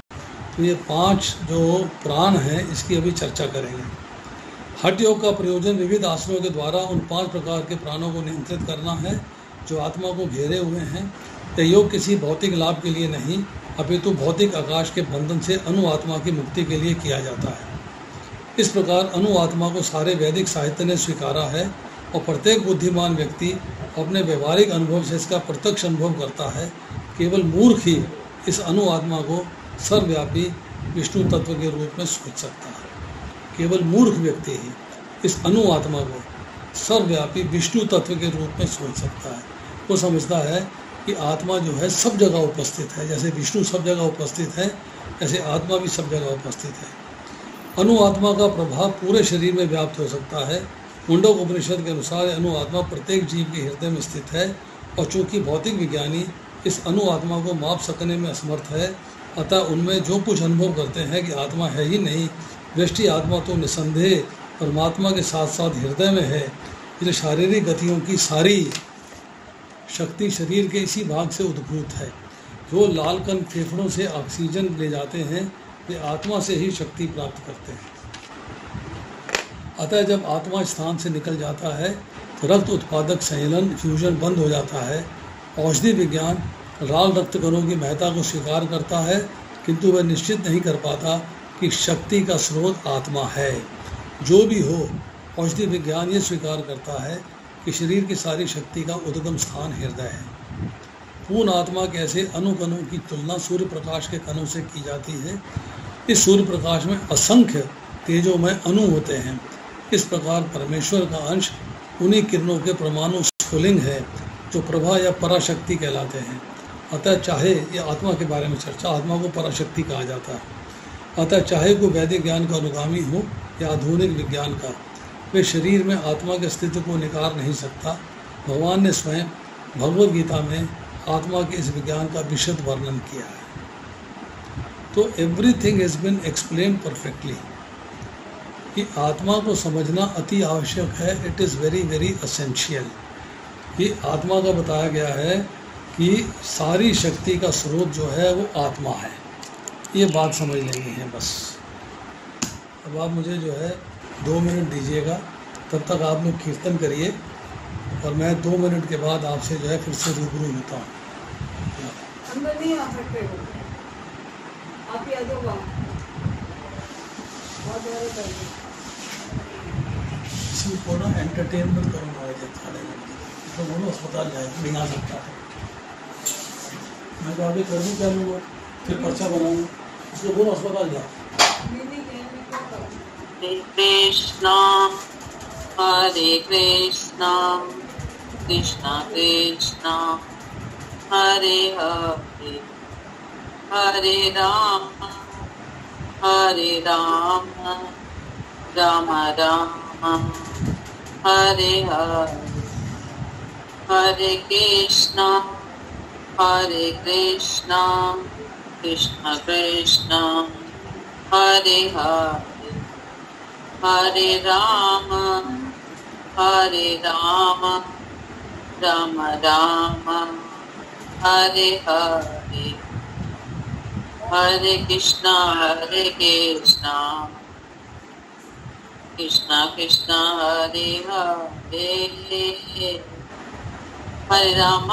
तो ये 5 जो प्राण हैं, इसकी अभी चर्चा करेंगे। हठ योग का प्रयोजन विविध आसनों के द्वारा उन 5 प्रकार के प्राणों को नियंत्रित करना है जो आत्मा को घेरे हुए हैं। यह योग किसी भौतिक लाभ के लिए नहीं, अपितु भौतिक आकाश के बंधन से अनु आत्मा की मुक्ति के लिए किया जाता है। इस प्रकार अनु आत्मा को सारे वैदिक साहित्य ने स्वीकारा है और प्रत्येक बुद्धिमान व्यक्ति अपने व्यवहारिक अनुभव से इसका प्रत्यक्ष अनुभव करता है। केवल मूर्ख ही इस अनु आत्मा को सर्वव्यापी विष्णु तत्व के रूप में सोच सकता है। केवल मूर्ख व्यक्ति ही इस अनु आत्मा को सर्वव्यापी विष्णु तत्व के रूप में सोच सकता है। वो समझता है कि आत्मा जो है सब जगह उपस्थित है, जैसे विष्णु सब जगह उपस्थित है, ऐसे आत्मा भी सब जगह उपस्थित है। अनु आत्मा का प्रभाव पूरे शरीर में व्याप्त हो सकता है। मुंडक उपनिषद के अनुसार अनु आत्मा प्रत्येक जीव के हृदय में स्थित है और चूंकि भौतिक विज्ञानी इस अनु आत्मा को माप सकने में असमर्थ है, अतः उनमें जो कुछ अनुभव करते हैं कि आत्मा है ही नहीं, व्यष्टि आत्मा तो निसंदेह परमात्मा के साथ साथ हृदय में है। इसलिए शारीरिक गतियों की सारी शक्ति शरीर के इसी भाग से उद्भूत है। जो लाल कण फेफड़ों से ऑक्सीजन ले जाते हैं, वे आत्मा से ही शक्ति प्राप्त करते हैं। अतः जब आत्मा स्थान से निकल जाता है तो रक्त उत्पादक संयलन फ्यूजन बंद हो जाता है। औषधि विज्ञान लाल रक्त कणों की महत्ता को स्वीकार करता है, किंतु वह निश्चित नहीं कर पाता कि शक्ति का स्रोत आत्मा है। जो भी हो, औषधि विज्ञान ये स्वीकार करता है कि शरीर की सारी शक्ति का उद्गम स्थान हृदय है। पूर्ण आत्मा के ऐसे अणुकणों की तुलना सूर्य प्रकाश के कणों से की जाती है। इस सूर्य प्रकाश में असंख्य तेजोमय अणु होते हैं। इस प्रकार परमेश्वर का अंश उन्हीं किरणों के परमाणु स्फुलिंग है जो प्रभा या पराशक्ति कहलाते हैं। अतः चाहे ये आत्मा के बारे में चर्चा, आत्मा को पराशक्ति कहा जाता है। अतः चाहे कोई वैदिक ज्ञान का अनुगामी हो या आधुनिक विज्ञान का, वे शरीर में आत्मा के अस्तित्व को निकार नहीं सकता। भगवान ने स्वयं भगवद गीता में आत्मा के इस विज्ञान का विशद वर्णन किया है। तो everything has been explain perfectly कि आत्मा को समझना अति आवश्यक है। It is very very essential. ये आत्मा का बताया गया है कि सारी शक्ति का स्रोत जो है वो आत्मा है। ये बात समझ लेनी है बस। अब आप मुझे जो है 2 मिनट दीजिएगा, तब तक आप लोग कीर्तन करिए और मैं 2 मिनट के बाद आपसे जो है फिर से रूबरू होता हूँ। अंदर नहीं आ सकते हो आप, ही आ जाओ बाहर। किसी को ना एंटरटेनमेंट करूँगा तो बोलो अस्पताल जाए, नहीं आ सकता है। मैं तो आगे कर दूँ क्या लूँगा, फिर पर्चा बनाऊँ, उसको बोलो अस्पताल जाओ। कृष्णा हरे कृष्णा कृष्णा कृष्णा हरे हरे हरे राम राम राम हरे हरे हरे कृष्णा कृष्णा कृष्णा हरे हरे हरे राम राम राम हरे हरे हरे कृष्णा कृष्णा कृष्णा हरे हरे हरे राम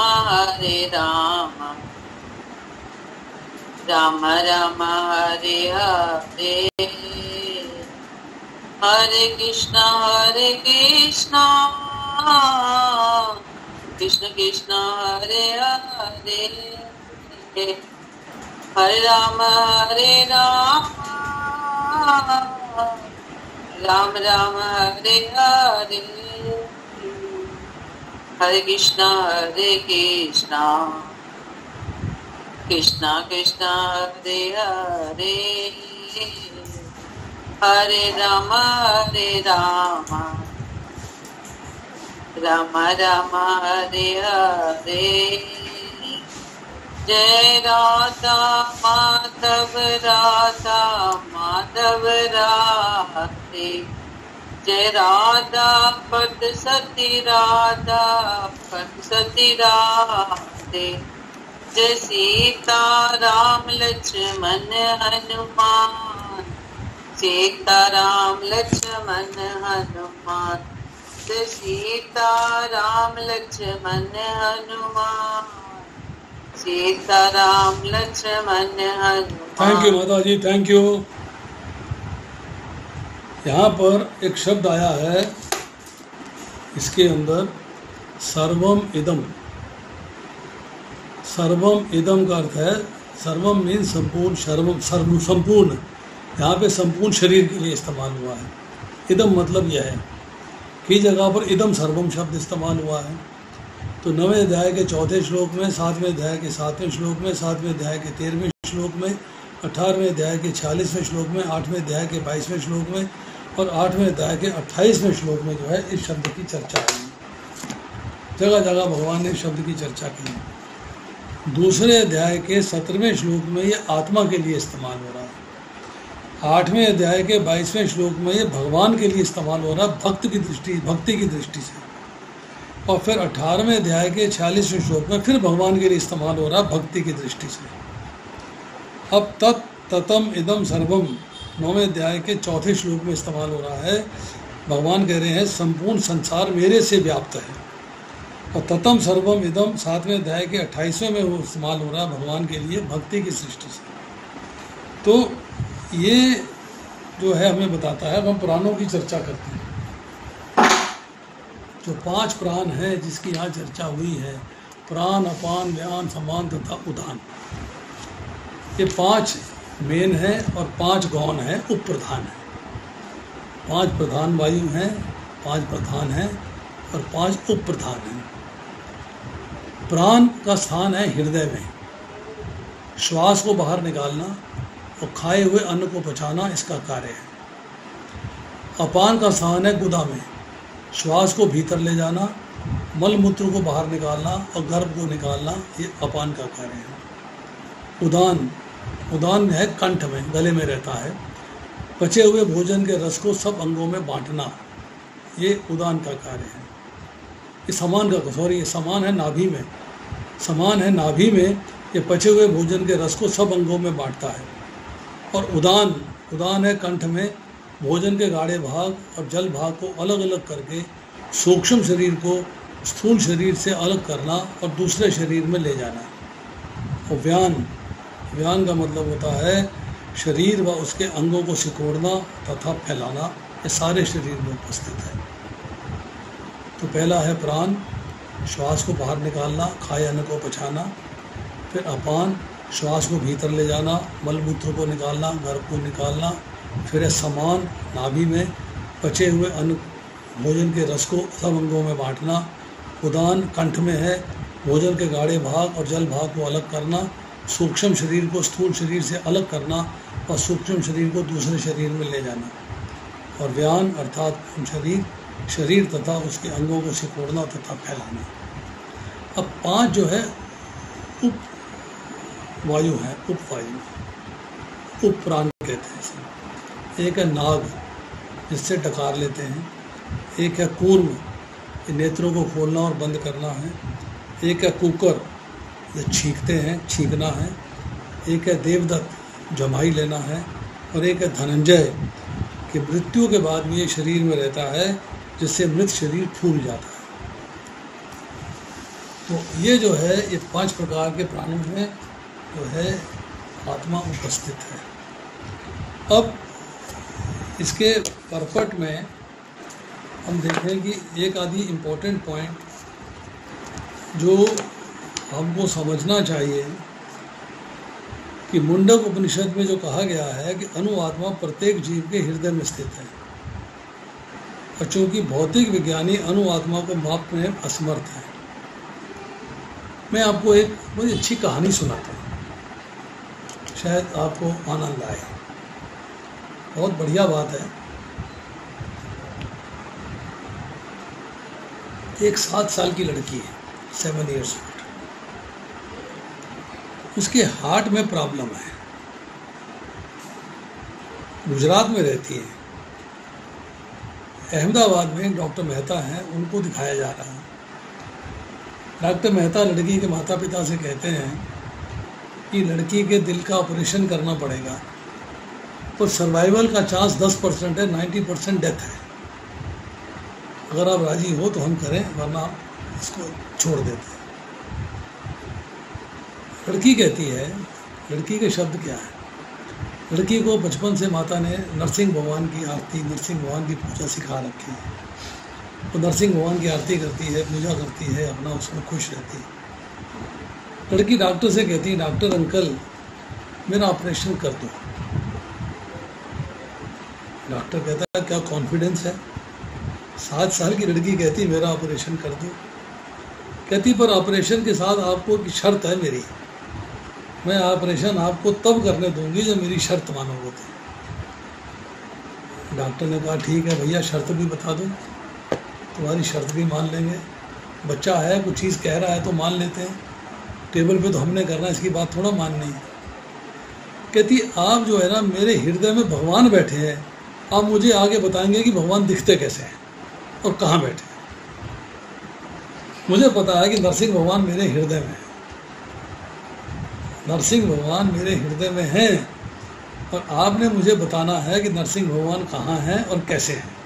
राम राम हरे हरे हरे कृष्णा कृष्ण कृष्ण हरे हरे हरे राम राम राम हरे हरे हरे कृष्णा कृष्णा कृष्णा हरे हरे हरे राम राम राम हरे हरे जय राधा माधव राधे जय राधा पद सती राधे जय सीता राम लक्ष्मण हनुमान सीता राम लक्ष्मण हनुमान जय सीता राम लक्ष्मण हनुमान सीता राम लक्ष्मण हनुमान। थैंक यू माता जी, थैंक यू। यहाँ पर एक शब्द आया है इसके अंदर, सर्वम इदम। सर्वम इदम का अर्थ है, सर्वम मीन संपूर्ण, सर्व संपूर्ण। यहाँ पे संपूर्ण शरीर के लिए इस्तेमाल हुआ है। इदम मतलब यह है, कई जगह पर इदम सर्वम शब्द इस्तेमाल हुआ है। तो 9वें अध्याय के 4थे श्लोक में, 7वें अध्याय के 7वें श्लोक में, 7वें अध्याय के 13वें श्लोक में, 18वें अध्याय के 46वें श्लोक में, 8वें अध्याय के 22वें श्लोक में और 8वें अध्याय के 28वें श्लोक में जो है इस शब्द की चर्चा है। जगह जगह भगवान ने इस शब्द की चर्चा की। दूसरे अध्याय के 17वें श्लोक में ये आत्मा के लिए इस्तेमाल हो रहा है। 8वें अध्याय के 22वें श्लोक में ये भगवान के लिए इस्तेमाल हो रहा है, भक्ति की दृष्टि से। और फिर 18वें अध्याय के 46वें श्लोक में फिर भगवान के लिए इस्तेमाल हो रहा है, भक्ति की दृष्टि से। अब ततम इदम सर्वम 9वें अध्याय के 4थे श्लोक में इस्तेमाल हो रहा है। भगवान कह रहे हैं संपूर्ण संसार मेरे से व्याप्त है। और ततम सर्वम इदम 7वें अध्याय के 28वें में वो इस्तेमाल हो रहा है भगवान के लिए, भक्ति की दृष्टि से। तो ये जो है हमें बताता है, अब हम प्राणों की चर्चा करते हैं। जो 5 प्राण हैं जिसकी यहाँ चर्चा हुई है, प्राण, अपान, व्यान, समान तथा उदान, ये 5 मेन हैं और 5 गौण हैं, उप प्रधान हैं। 5 प्रधान वायु हैं, 5 प्रधान हैं और 5 उप प्रधान हैं। प्राण का स्थान है हृदय में, श्वास को बाहर निकालना और खाए हुए अन्न को पचाना इसका कार्य है। अपान का स्थान है गुदा में, श्वास को भीतर ले जाना, मल मूत्र को बाहर निकालना और गर्भ को निकालना, ये अपान का कार्य है। उदान, उदान है कंठ में, गले में रहता है। पचे हुए भोजन के रस को सब अंगों में बांटना, ये उदान का कार्य है। ये समान का, सॉरी ये समान है नाभि में, समान है नाभि में, ये पचे हुए भोजन के रस को सब अंगों में बांटता है। और उदान, उदान है कंठ में, भोजन के गाढ़े भाग और जल भाग को अलग अलग करके सूक्ष्म शरीर को स्थूल शरीर से अलग करना और दूसरे शरीर में ले जाना। और व्यान, व्यान का मतलब होता है शरीर व उसके अंगों को सिकोड़ना तथा फैलाना, ये सारे शरीर में उपस्थित है। तो पहला है प्राण, श्वास को बाहर निकालना, खाए अन्न को पचाना। फिर अपान, श्वास को भीतर ले जाना, मल मूत्र को निकालना, गर्भ को निकालना। फिर है समान, नाभि में पचे हुए अन्न भोजन के रस को सब अंगों में बांटना। उदान, कंठ में है, भोजन के गाढ़े भाग और जल भाग को अलग करना, सूक्ष्म शरीर को स्थूल शरीर से अलग करना और सूक्ष्म शरीर को दूसरे शरीर में ले जाना। और व्यान अर्थात शरीर, शरीर तथा उसके अंगों को सिकोड़ना तथा फैलाना। अब 5 जो है उप वायु है, उप वायु, उप प्राण कहते हैं इसे। एक है नाग, जिससे डकार लेते हैं। एक है कूर्म, ये नेत्रों को खोलना और बंद करना है। एक है कुकर, ये छींकते हैं, छींकना है। एक है देवदत्त, जमाई लेना है। और एक है धनंजय, कि मृत्यु के बाद भी ये शरीर में रहता है, जिससे मृत शरीर फूल जाता है। तो ये जो है, ये 5 प्रकार के प्राणों में जो है आत्मा उपस्थित है। अब इसके परपट में हम देखें कि एक आदि इम्पोर्टेंट पॉइंट जो हमको समझना चाहिए कि मुंडक उपनिषद में जो कहा गया है कि अणुआत्मा प्रत्येक जीव के हृदय में स्थित है, और चूंकि भौतिक विज्ञानी अणुआत्मा को मापने में असमर्थ है। मैं आपको एक बड़ी अच्छी कहानी सुनाता हूँ, शायद आपको आनंद आए। बहुत बढ़िया बात है। एक 7 साल की लड़की है, 7 years old। उसके हार्ट में प्रॉब्लम है, गुजरात में रहती है। अहमदाबाद में डॉक्टर मेहता हैं, उनको दिखाया जा रहा है। डॉक्टर मेहता लड़की के माता पिता से कहते हैं कि लड़की के दिल का ऑपरेशन करना पड़ेगा, पर सर्वाइवल का चांस 10% है, 90% डेथ है। अगर आप राजी हो तो हम करें, वरना इसको छोड़ देते हैं। लड़की कहती है, लड़की के शब्द क्या है, लड़की को बचपन से माता ने नरसिंह भगवान की आरती, नरसिंह भगवान की पूजा सिखा रखी है। तो नरसिंह भगवान की आरती करती है, पूजा करती है, अपना उसमें खुश रहती है। लड़की डॉक्टर से कहती है, डॉक्टर अंकल मेरा ऑपरेशन कर दो। डॉक्टर कहता है क्या कॉन्फिडेंस है? 7 साल की लड़की कहती मेरा ऑपरेशन कर दो। कहती पर ऑपरेशन के साथ आपको की शर्त है मेरी, मैं ऑपरेशन आपको तब करने दूंगी जब मेरी शर्त मानोगे तो। डॉक्टर ने कहा ठीक है भैया, शर्त भी बता दो, तुम्हारी शर्त भी मान लेंगे। बच्चा है, कुछ चीज़ कह रहा है तो मान लेते हैं, टेबल पे तो हमने करना, इसकी बात थोड़ा माननी है। कहती आप जो है ना, मेरे हृदय में भगवान बैठे हैं, आप मुझे आगे बताएंगे कि भगवान दिखते कैसे हैं और कहाँ बैठे हैं। मुझे पता है कि नरसिंह भगवान मेरे हृदय में है, नरसिंह भगवान मेरे हृदय में हैं, और आपने मुझे बताना है कि नरसिंह भगवान कहाँ हैं और कैसे हैं।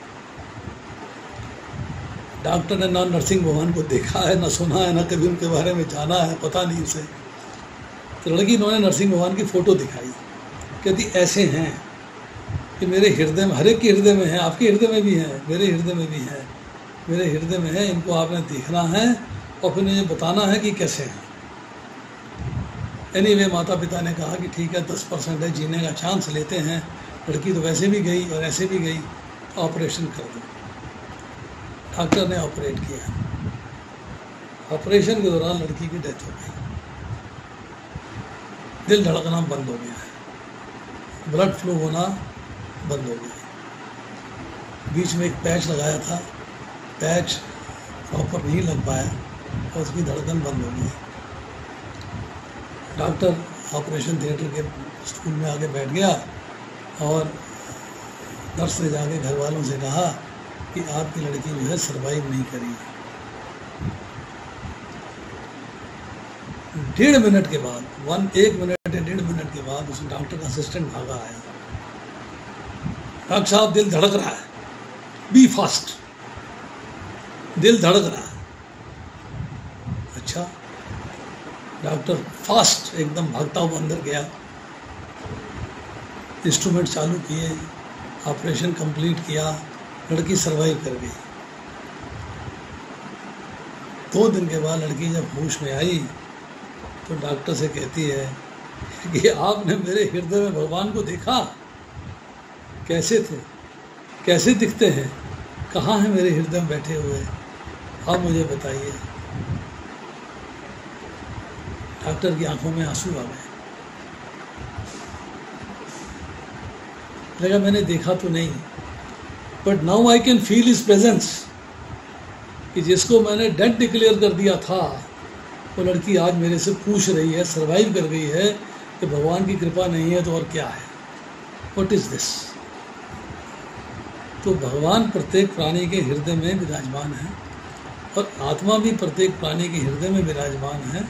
डॉक्टर ने ना नरसिंह भगवान को देखा है, ना सुना है, ना कभी उनके बारे में जाना है, पता नहीं उसे। तो लड़की इन्होंने नरसिंह भगवान की फ़ोटो दिखाई, कहती ऐसे हैं कि मेरे हृदय में, हर एक के हृदय में है, आपके हृदय में भी है, मेरे हृदय में भी है, मेरे हृदय में है, इनको आपने देखना है और फिर मुझे बताना है कि कैसे हैं। एनीवे माता पिता ने कहा कि ठीक है 10% है, जीने का चांस लेते हैं। लड़की तो वैसे भी गई और ऐसे भी गई, ऑपरेशन कर दो। डॉक्टर ने ऑपरेट किया। ऑपरेशन के दौरान लड़की की डेथ हो गई। दिल धड़कना बंद हो गया है, ब्लड फ्लो होना बंद हो गया। बीच में एक पैच लगाया था, पैच प्रॉपर नहीं लग पाया और उसकी धड़कन बंद हो गई। डॉक्टर ऑपरेशन थिएटर के स्टूल में आके बैठ गया और नर्स ने जाके घर वालों से कहा कि आपकी लड़की जो है सर्वाइव नहीं करी। 1.5 मिनट के बाद, 1 मिनट या 1.5 मिनट के बाद उस डॉक्टर का असिस्टेंट भागा आया। डॉक्टर साहब दिल धड़क रहा है, बी फास्ट, दिल धड़क रहा है। अच्छा, डॉक्टर फास्ट एकदम भागता हुआ अंदर गया, इंस्ट्रूमेंट चालू किए, ऑपरेशन कंप्लीट किया, लड़की सरवाइव कर गई। 2 दिन के बाद लड़की जब होश में आई तो डॉक्टर से कहती है कि आपने मेरे हृदय में भगवान को देखा? कैसे थे, कैसे दिखते हैं, कहाँ हैं मेरे हृदय में बैठे हुए, आप मुझे बताइए। डॉक्टर की आंखों में आंसू आ गए। लगा मैंने देखा तो नहीं, but now I can feel his presence, कि जिसको मैंने डेड डिक्लेयर कर दिया था वो लड़की आज मेरे से पूछ रही है, सरवाइव कर गई है, कि भगवान की कृपा नहीं है तो और क्या है, व्हाट इज दिस। तो भगवान प्रत्येक प्राणी के हृदय में विराजमान है और आत्मा भी प्रत्येक प्राणी के हृदय में विराजमान है,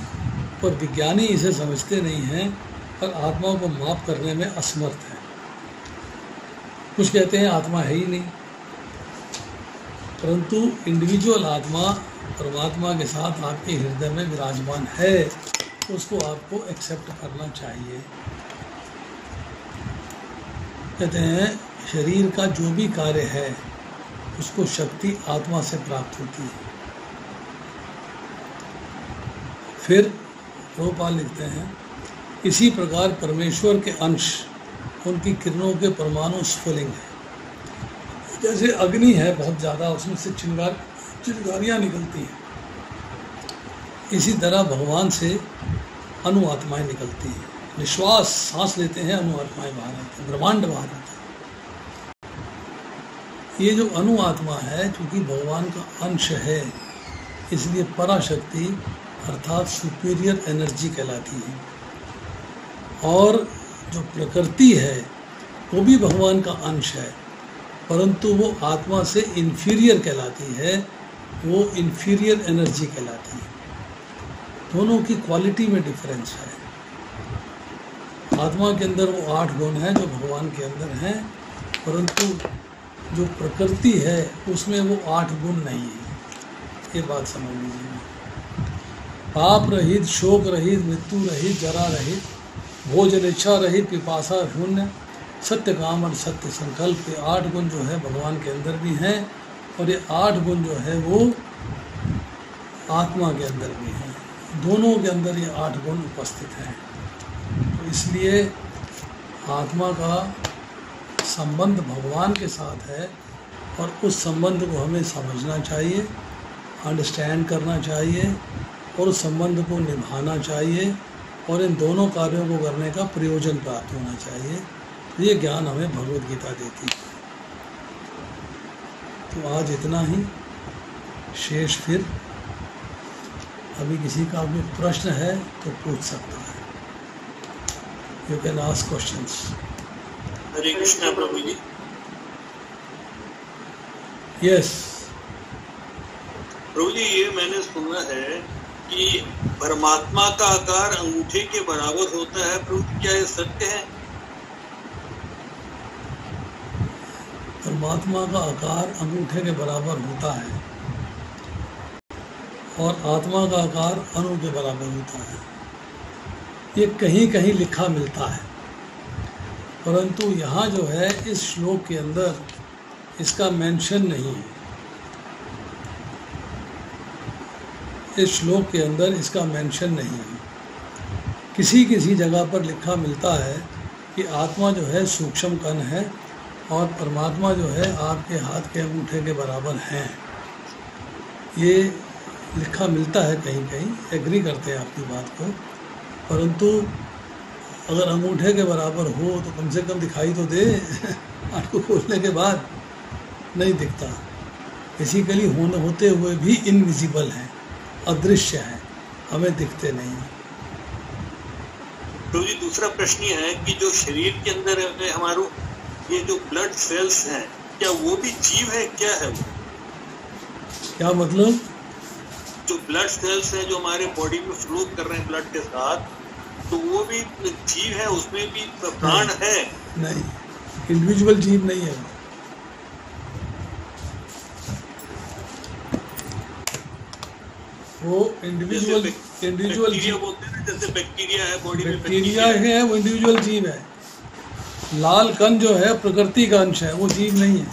और विज्ञानी इसे समझते नहीं हैं और आत्मा को माप करने में असमर्थ है। कुछ कहते हैं आत्मा है ही नहीं, परंतु इंडिविजुअल आत्मा परमात्मा के साथ आपके हृदय में विराजमान है, तो उसको आपको एक्सेप्ट करना चाहिए। कहते हैं शरीर का जो भी कार्य है उसको शक्ति आत्मा से प्राप्त होती है। फिर गोपाल लिखते हैं, इसी प्रकार परमेश्वर के अंश उनकी किरणों के परमाणु स्फुलिंग है। जैसे अग्नि है बहुत ज़्यादा, उसमें से चिंगारियाँ निकलती हैं, इसी तरह भगवान से अणु आत्माएँ निकलती हैं। निश्वास सांस लेते हैं, अणु आत्माएँ बाहर आती हैं, ब्रह्मांड बाहर आता है। ये जो अणु आत्मा है, चूँकि भगवान का अंश है, इसलिए पराशक्ति अर्थात सुपीरियर एनर्जी कहलाती है। और जो प्रकृति है वो भी भगवान का अंश है, परंतु वो आत्मा से इन्फीरियर कहलाती है, वो इन्फीरियर एनर्जी कहलाती है। दोनों की क्वालिटी में डिफरेंस है। आत्मा के अंदर वो 8 गुण हैं जो भगवान के अंदर हैं, परंतु जो प्रकृति है उसमें वो 8 गुण नहीं है। ये बात समझ लीजिए। पाप रहित, शोक रहित, मृत्यु रहित, जरा रहित, भोजन इच्छा रहित, पिपासा शून्य, सत्य काम और सत्य संकल्प, ये 8 गुण जो है भगवान के अंदर भी हैं, और ये 8 गुण जो है वो आत्मा के अंदर भी हैं। दोनों के अंदर ये 8 गुण उपस्थित हैं। तो इसलिए आत्मा का संबंध भगवान के साथ है, और उस संबंध को हमें समझना चाहिए, अंडरस्टैंड करना चाहिए, और उस संबंध को निभाना चाहिए, और इन दोनों कार्यों को करने का प्रयोजन प्राप्त होना चाहिए। ये ज्ञान हमें भगवद गीता देती है। तो आज इतना ही, शेष फिर अभी किसी का भी प्रश्न है तो पूछ सकता है। You can ask questions. Hare Krishna प्रभु जी। यस प्रभु जी, ये मैंने सुना है कि परमात्मा का आकार अंगूठे के बराबर होता है। प्रभु जी, क्या ये सत्य है? परमात्मा का आकार अंगूठे के बराबर होता है, और आत्मा का आकार अणु के बराबर होता है। ये कहीं कहीं लिखा मिलता है, परंतु यहाँ जो है इस श्लोक के अंदर इसका मेंशन नहीं है। इस श्लोक के अंदर इसका मेंशन नहीं है। किसी किसी जगह पर लिखा मिलता है कि आत्मा जो है सूक्ष्म कण है और परमात्मा जो है आपके हाथ के अंगूठे के बराबर हैं, ये लिखा मिलता है कहीं कहीं, एग्री करते हैं आपकी बात को, परंतु अगर अंगूठे के बराबर हो तो कम से कम दिखाई तो दे। आँख को खोलने के बाद नहीं दिखता, फिजिकली होते हुए भी इनविजिबल हैं, अदृश्य हैं, हमें दिखते नहीं। तो जी दूसरा प्रश्न ये है कि जो शरीर के अंदर हमारे ये जो ब्लड सेल्स हैं, क्या वो भी जीव है? क्या है वो? क्या मतलब? जो ब्लड सेल्स हैं जो हमारे बॉडी में फ्लो कर रहे हैं ब्लड के साथ, तो वो भी जीव है? उसमें भी प्राण है? नहीं, इंडिविजुअल जीव नहीं है। वो इंडिविजुअल बैक्टीरिया बोलते हैं, जैसे बैक्टीरिया है बॉडी में, बैक्टीरिया है, वो इंडिविजुअल जीव है। लाल कण जो है प्रकृति का अंश है, वो जीव नहीं है।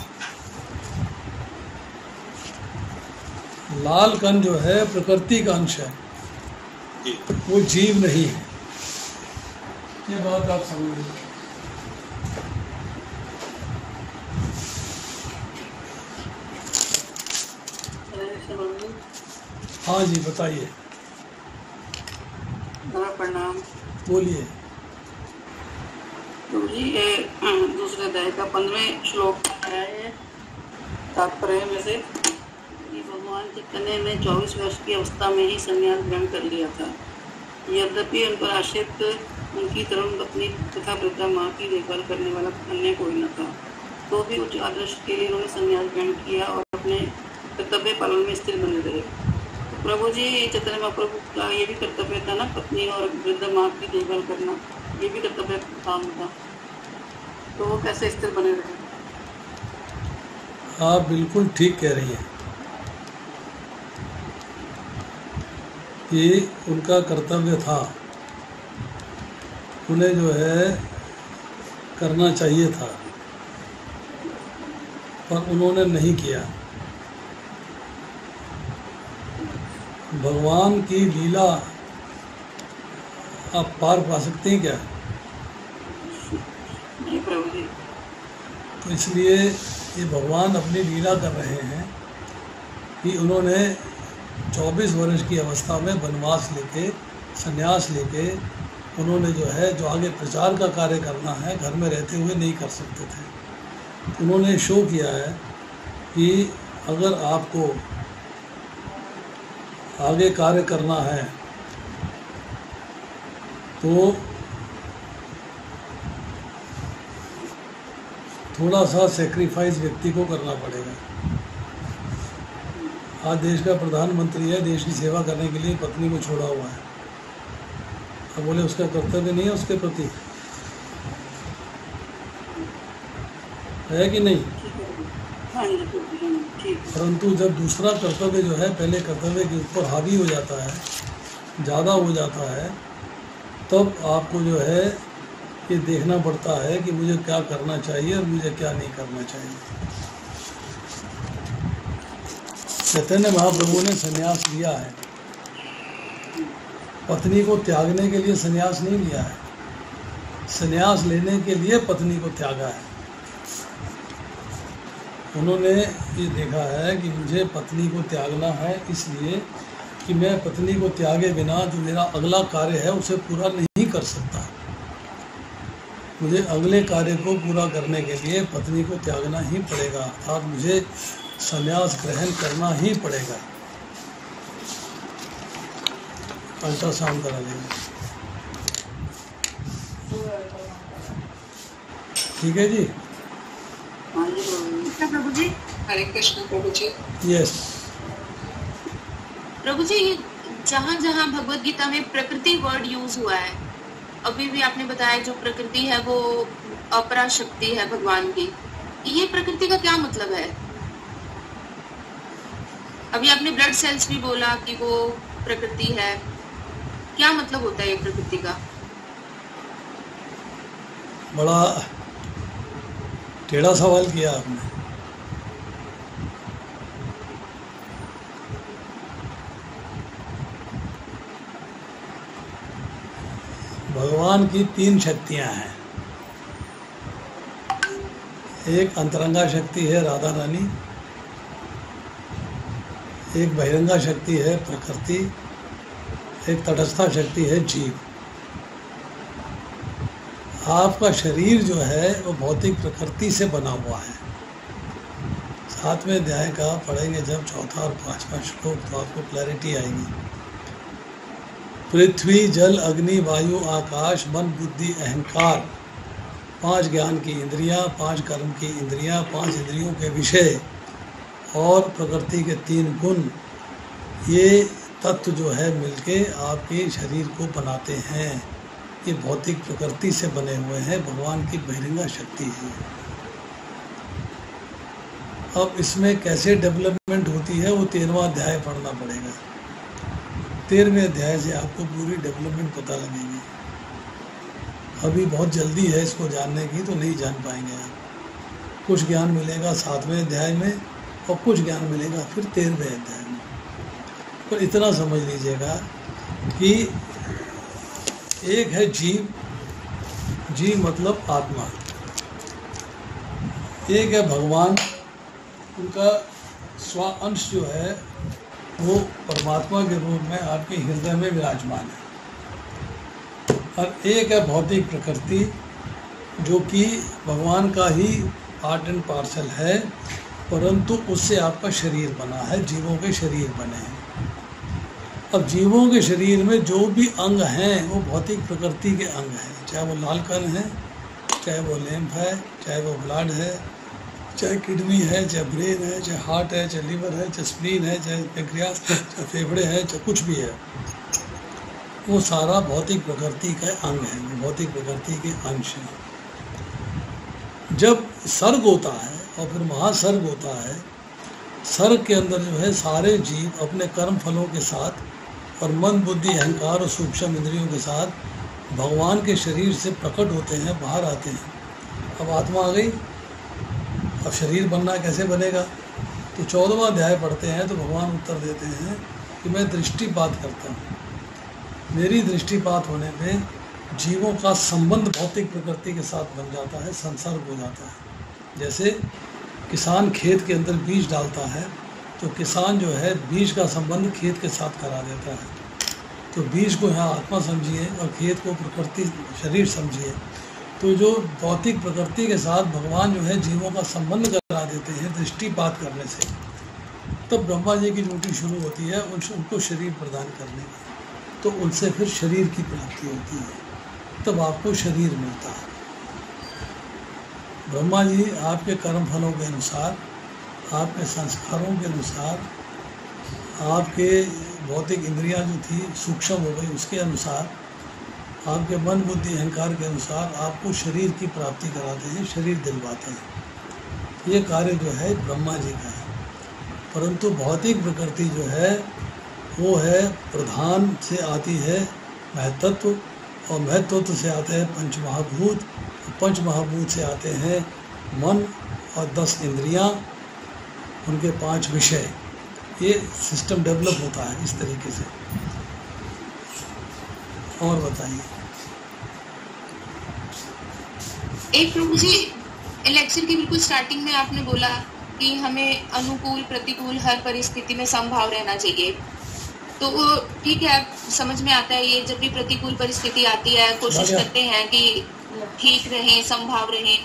लाल कण जो है प्रकृति का अंश है, वो जीव नहीं है। ये बात आप समझ लीजिए। हाँ जी बताइए। प्रणाम। बोलिए। तो जी ये दूसरे अध्याय का 15वें श्लोक है, तात्पर्य में से कि भगवान चैतन्य ने 24 वर्ष की अवस्था में ही संन्यास ग्रहण कर लिया था। यद्यपि उन पर आश्रित उनकी तरुण पत्नी तथा वृद्धा माँ की देखभाल करने वाला अन्य कोई न था, तो भी उच्च आदर्श के लिए उन्होंने संन्यास ग्रहण किया और अपने कर्तव्य पालन में स्थिर बने रहे। प्रभु जी चैतन्य महाप्रभु का ये भी कर्तव्य था ना, पत्नी और वृद्ध माँ की देखभाल करना, ये भी कर्तव्य काम था, तो वो कैसे स्थिर बने रहे? आप बिल्कुल ठीक कह रही हैं। ये उनका कर्तव्य था, उन्हें जो है करना चाहिए था, पर उन्होंने नहीं किया। भगवान की लीला आप पार पा सकते हैं क्या? नहीं प्रभु जी। तो इसलिए ये भगवान अपनी लीला कर रहे हैं कि उन्होंने 24 वर्ष की अवस्था में वनवास लेके, संन्यास लेके, उन्होंने जो है जो आगे प्रचार का कार्य करना है घर में रहते हुए नहीं कर सकते थे। उन्होंने शो किया है कि अगर आपको आगे कार्य करना है तो थोड़ा सा सेक्रीफाइस व्यक्ति को करना पड़ेगा। आज देश का प्रधानमंत्री है, देश की सेवा करने के लिए पत्नी को छोड़ा हुआ है, अब बोले उसका कर्तव्य नहीं है उसके प्रति, है कि नहीं? परंतु जब दूसरा कर्तव्य जो है पहले कर्तव्य के ऊपर हावी हो जाता है, ज़्यादा हो जाता है, तब आपको जो है ये देखना पड़ता है कि मुझे क्या करना चाहिए और मुझे क्या नहीं करना चाहिए। चैतन्य महाप्रभु ने संन्यास लिया है, पत्नी को त्यागने के लिए संन्यास नहीं लिया है, संन्यास लेने के लिए पत्नी को त्यागा है। उन्होंने ये देखा है कि मुझे पत्नी को त्यागना है, इसलिए कि मैं पत्नी को त्यागे बिना जो मेरा अगला कार्य है उसे पूरा नहीं कर सकता। मुझे अगले कार्य को पूरा करने के लिए पत्नी को त्यागना ही पड़ेगा, अर्थात मुझे संन्यास ग्रहण करना ही पड़ेगा। अल्ट्रासाउंड करा देंगे, ठीक है जी? प्रभु जी। हरे कृष्ण प्रभु जी। यस प्रभु जी, जहाँ जहाँ भगवत गीता में प्रकृति वर्ड यूज हुआ है, अभी भी आपने बताया जो प्रकृति है वो अपरा शक्ति है भगवान की, ये प्रकृति का क्या मतलब है? अभी आपने ब्लड सेल्स भी बोला कि वो प्रकृति है, क्या मतलब होता है ये प्रकृति का? बड़ा टेढ़ा सवाल किया आपने। भगवान की 3 शक्तियां हैं, एक अंतरंगा शक्ति है राधा रानी, एक बहिरंगा शक्ति है प्रकृति, एक तटस्था शक्ति है जीव। आपका शरीर जो है वो भौतिक प्रकृति से बना हुआ है। 7वें अध्याय का पढ़ेंगे जब 4था और 5वां श्लोक, तो आपको क्लैरिटी आएगी। पृथ्वी, जल, अग्नि, वायु, आकाश, मन, बुद्धि, अहंकार, 5 ज्ञान की इंद्रियां, 5 कर्म की इंद्रियां, 5 इंद्रियों के विषय और प्रकृति के 3 गुण, ये तत्व जो है मिलके आपके शरीर को बनाते हैं। ये भौतिक प्रकृति से बने हुए हैं, भगवान की बहिरंगा शक्ति है। अब इसमें कैसे डेवलपमेंट होती है वो 13वां अध्याय पढ़ना पड़ेगा। 13वें अध्याय से आपको पूरी डेवलपमेंट पता लगेगी। अभी बहुत जल्दी है इसको जानने की, तो नहीं जान पाएंगे आप। कुछ ज्ञान मिलेगा 7वें अध्याय में और कुछ ज्ञान मिलेगा फिर 13वें अध्याय में। पर इतना समझ लीजिएगा कि एक है जीव, जीव मतलब आत्मा, एक है भगवान, उनका स्व अंश जो है वो परमात्मा के रूप में आपके हृदय में विराजमान है, और एक है भौतिक प्रकृति जो कि भगवान का ही पार्ट एंड पार्सल है, परंतु उससे आपका शरीर बना है, जीवों के शरीर बने हैं। अब जीवों के शरीर में जो भी अंग हैं वो भौतिक प्रकृति के अंग हैं, चाहे वो लाल कण है, चाहे वो लैंप है, चाहे वो ब्लड है, चाहे किडनी है, चाहे ब्रेन है, चाहे हार्ट है, चाहे लीवर है, चाहे स्प्लीन है, चाहे पैंक्रियास है, चाहे फेफड़े हैं, चाहे कुछ भी है, वो सारा भौतिक प्रकृति का अंग है, वो भौतिक प्रकृति के अंश हैं। जब सर्ग होता है और फिर महासर्ग होता है, सर्ग के अंदर जो है सारे जीव अपने कर्म फलों के साथ और मन, बुद्धि, अहंकार और सूक्ष्म इंद्रियों के साथ भगवान के शरीर से प्रकट होते हैं, बाहर आते हैं। अब आत्मा आ गई, अब शरीर बनना कैसे बनेगा? तो 14वां अध्याय पढ़ते हैं तो भगवान उत्तर देते हैं कि मैं दृष्टिपात करता हूँ। मेरी दृष्टिपात होने पे जीवों का संबंध भौतिक प्रकृति के साथ बन जाता है, संसर्ग हो जाता है। जैसे किसान खेत के अंदर बीज डालता है तो किसान जो है बीज का संबंध खेत के साथ करा देता है। तो बीज को यहाँ आत्मा समझिए और खेत को प्रकृति शरीर समझिए। तो जो भौतिक प्रकृति के साथ भगवान जो है जीवों का संबंध करा देते हैं दृष्टिपात करने से, तब ब्रह्मा जी की ड्यूटी शुरू होती है उनको शरीर प्रदान करने की। तो उनसे फिर शरीर की प्राप्ति होती है, तब आपको शरीर मिलता है। ब्रह्मा जी आपके कर्म फलों के अनुसार, आपके संस्कारों के अनुसार, आपके भौतिक इंद्रियां जो थी सूक्ष्म हो गई उसके अनुसार, आपके मन, बुद्धि, अहंकार के अनुसार आपको शरीर की प्राप्ति कराते हैं, शरीर दिलवाते हैं। ये कार्य जो है ब्रह्मा जी का है। परंतु भौतिक प्रकृति जो है वो है प्रधान से आती है महतत्व, और महतत्व से आते हैं पंचमहाभूत, पंचमहाभूत से आते हैं मन और 10 इंद्रियां, उनके 5 विषय। ये सिस्टम डेवलप होता है इस तरीके से। और बताइए। एक प्रभु जी, लेक्चर की बिल्कुल स्टार्टिंग में आपने बोला कि हमें अनुकूल प्रतिकूल हर परिस्थिति में समभाव रहना चाहिए। तो वो ठीक है, समझ में आता है। ये जब भी प्रतिकूल परिस्थिति आती है कोशिश करते हैं कि ठीक रहें, समभाव रहें,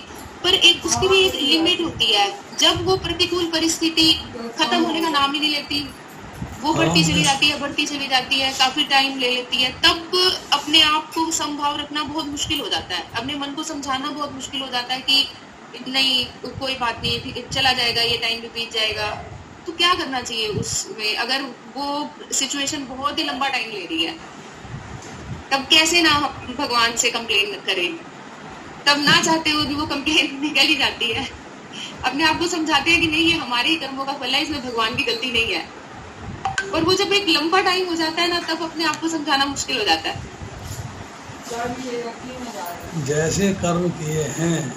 पर एक उसकी भी एक लिमिट होती है। जब वो प्रतिकूल परिस्थिति खत्म होने का नाम ही नहीं लेती, वो बढ़ती चली जाती है, बढ़ती चली जाती है, काफी टाइम ले लेती है, तब अपने आप को समभाव रखना बहुत मुश्किल हो जाता है। अपने मन को समझाना बहुत मुश्किल हो जाता है कि नहीं, कोई बात नहीं, ठीक है, चला जाएगा, ये टाइम भी बीत जाएगा। तो क्या करना चाहिए उसमें? अगर वो सिचुएशन बहुत ही लंबा टाइम ले रही है, तब कैसे ना भगवान से कंप्लेन करें? तब ना चाहते हुए भी वो कंप्लेन निकल ही जाती है। अपने आप को समझाते हैं कि नहीं, ये हमारे ही कर्मों का फल है, इसमें भगवान की गलती नहीं है। और वो जब एक लंबा टाइम हो जाता है ना, तब अपने आप को समझाना मुश्किल हो जाता है। जैसे कर्म किए हैं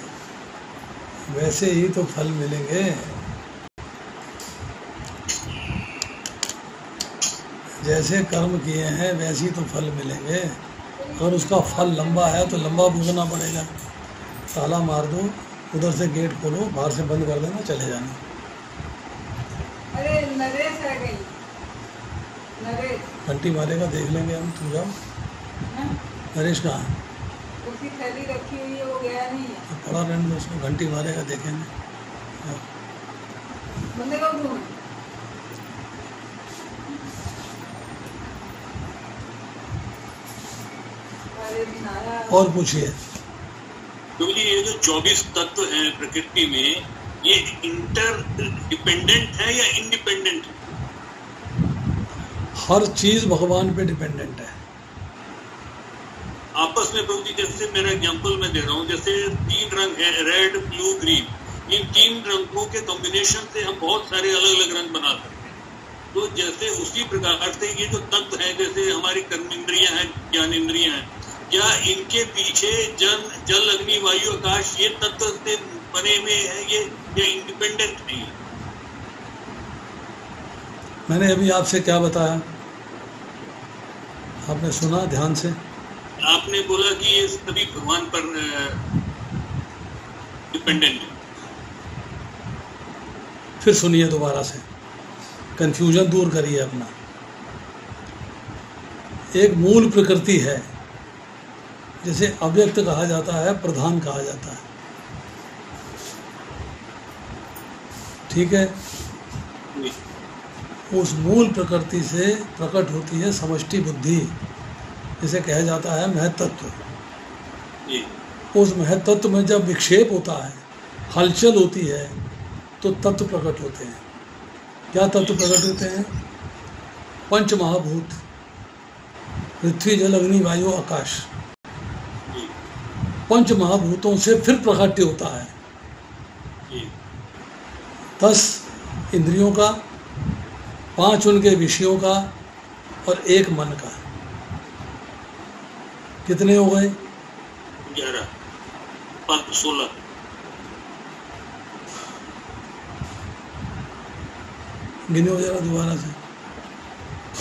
वैसे ही तो फल मिलेंगे। जैसे कर्म किए हैं वैसे ही तो फल मिलेंगे। और उसका फल लंबा है तो लंबा भोगना पड़ेगा। ताला मार दो, उधर से गेट खोलो, बाहर से बंद कर देना, चले जाना। अरे नरेश है कहीं, नरेश घंटी मारेगा, देख लेंगे हम, तुम जाओ। हाँ? नरेश कहाँ है? उसकी थैली रखी हुई है, वो गया नहीं है। तो पड़ा रहने दो उसको, घंटी मारेगा, देखेंगे। जाओ। बंदे को घूम और पूछिए। तो ये जो 24 तत्व हैं प्रकृति में, ये इंटर डिपेंडेंट है या इंडिपेंडेंट है? हर चीज भगवान पे डिपेंडेंट है। आपस में प्रभु जी, जैसे मेरा एग्जांपल मैं दे रहा हूँ, जैसे 3 रंग है, रेड, ब्लू, ग्रीन। इन 3 रंगों के कॉम्बिनेशन से हम बहुत सारे अलग अलग रंग बना सकते हैं। तो जैसे उसी प्रकार से ये जो तत्व हैं, जैसे हमारी कर्म इंद्रियां हैं, ज्ञान इंद्रियां हैं, क्या इनके पीछे जल, अग्नि, वायु, आकाश, ये तत्व से बने हुए हैं, ये इंडिपेंडेंट नहीं है? मैंने अभी आपसे क्या बताया, आपने सुना ध्यान से? आपने बोला कि ये सभी भगवान पर डिपेंडेंट है। फिर सुनिए दोबारा से, कंफ्यूजन दूर करिए अपना। एक मूल प्रकृति है, जिसे अव्यक्त कहा जाता है, प्रधान कहा जाता है, ठीक है? उस मूल प्रकृति से प्रकट होती है समष्टि बुद्धि, जिसे कहा जाता है महत्तत्व। उस महत्तत्व में जब विक्षेप होता है, हलचल होती है, तो तत्व प्रकट होते हैं। क्या तत्व प्रकट होते हैं? 5 महाभूत, पृथ्वी, जल, अग्नि, वायु, आकाश। 5 महाभूतों से फिर प्रकाट्य होता है 10 इंद्रियों का, 5 उनके विषयों का और 1 मन का। कितने हो गए? 11, 5, 16। गिनो जरा दोबारा से।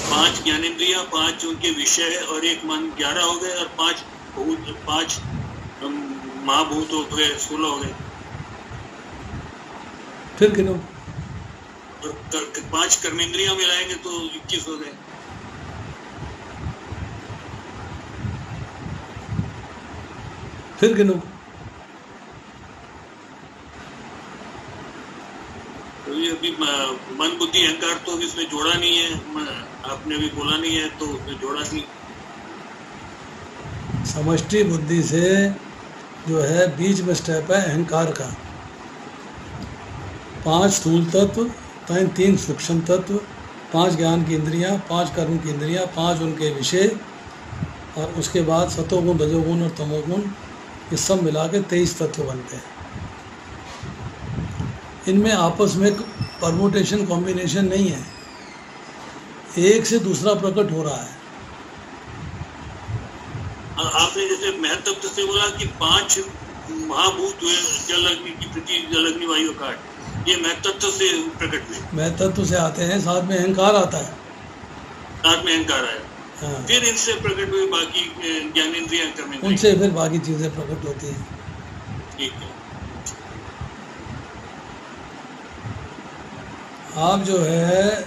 5 ज्ञानेंद्रियां, 5 उनके विषय और 1 मन, 11 हो गए। और 5 महाभूत हो गए, 16 हो गए। फिर गिनो। और 5 कर्मेंद्रियां मिलाएंगे तो 21 हो गए। फिर गिनो। तो ये अभी मन, बुद्धि, अहंकार तो इसमें जोड़ा नहीं है, आपने अभी बोला नहीं है, तो उसमें जोड़ा नहीं। समष्टि बुद्धि से जो है बीच में स्टेप है अहंकार का। 5 स्थूल तत्व, 3 सूक्ष्म तत्व, 5 ज्ञान की इंद्रियां, 5 कर्म की इंद्रियां, 5 उनके विषय, और उसके बाद सतोगुण, रजोगुण और तमोगुण, ये सब मिला के 23 तत्व बनते हैं। इनमें आपस में परमुटेशन, कॉम्बिनेशन नहीं है, एक से दूसरा प्रकट हो रहा है। आपने जैसे महत्व से बोला कि 5 महाभूत हुए, जल, अग्नि की पृथ्वी, जल, अग्नि, वायु, आकाश, ये महत्व से प्रकट हुए। महत्व से आते हैं, साथ में अहंकार आता है, साथ में अहंकार आया। हाँ। फिर इनसे प्रकट हुए बाकी ज्ञानेंद्रियां, कर्मेंद्रियां, उनसे फिर बाकी चीजें प्रकट होती हैं। ठीक है। आप जो है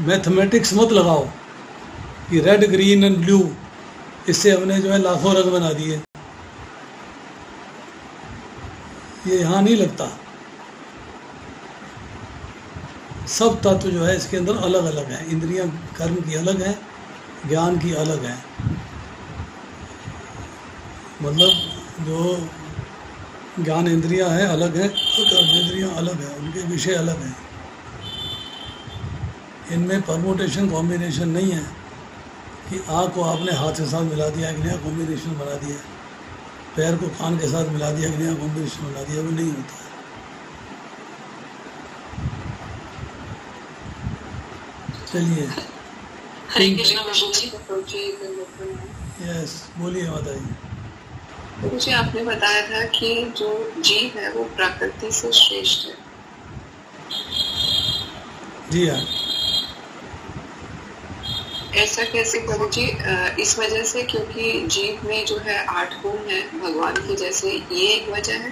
मैथमेटिक्स मत लगाओ कि रेड, ग्रीन एंड ब्लू, इससे हमने जो है लाखों रंग बना दिए, ये यहाँ नहीं लगता। सब तत्व जो है इसके अंदर अलग अलग हैं। इंद्रियां कर्म की अलग हैं, ज्ञान की अलग है, मतलब जो ज्ञान इंद्रियां हैं अलग है और कर्म इंद्रियां अलग है, उनके विषय अलग हैं। इनमें परमुटेशन, कॉम्बिनेशन नहीं है कि आँख को आपने हाथ के साथ मिला दिया, एक नया कॉम्बिनेशन बना दिया, पैर को कान के साथ मिला दिया, एक नया कॉम्बिनेशन बना दिया, वो नहीं होता है। चलिए, हरे कृष्णा प्रभु जी। यस, बोलिए माता जी। प्रभु जी, आपने बताया था कि जो जीव है वो प्रकृति से श्रेष्ठ है। जी हाँ। ऐसा कैसे प्रभु जी? इस वजह से क्योंकि जीव में जो है 8 गुण है भगवान के जैसे, ये एक वजह है?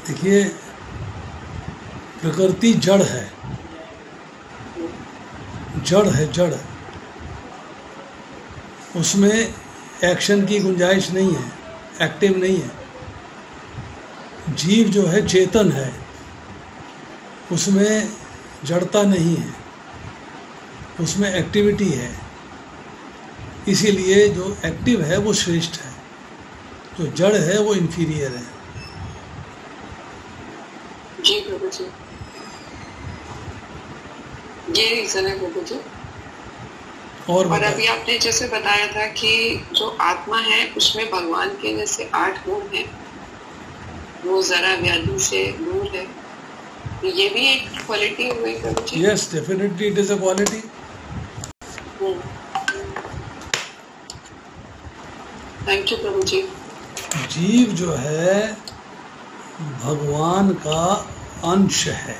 देखिए, प्रकृति जड़ है, जड़ है, जड़। उसमें एक्शन की गुंजाइश नहीं है, एक्टिव नहीं है। जीव जो है चेतन है, उसमें जड़ता नहीं है, उसमें एक्टिविटी है। इसीलिए जो एक्टिव है वो श्रेष्ठ है, जो जड़ है वो इंफीरियर है। जी प्रभु जी, ये रीजन है प्रभु जी। और अभी आपने जैसे बताया था कि जो आत्मा है उसमें भगवान के जैसे 8 गुण हैं, वो जरा व्याधि से दूर है, ये भी एक क्वालिटी हुई प्रभु जी? Yes, definitely it is a quality. Thank you प्रभु जी। जीव जो है भगवान का अंश है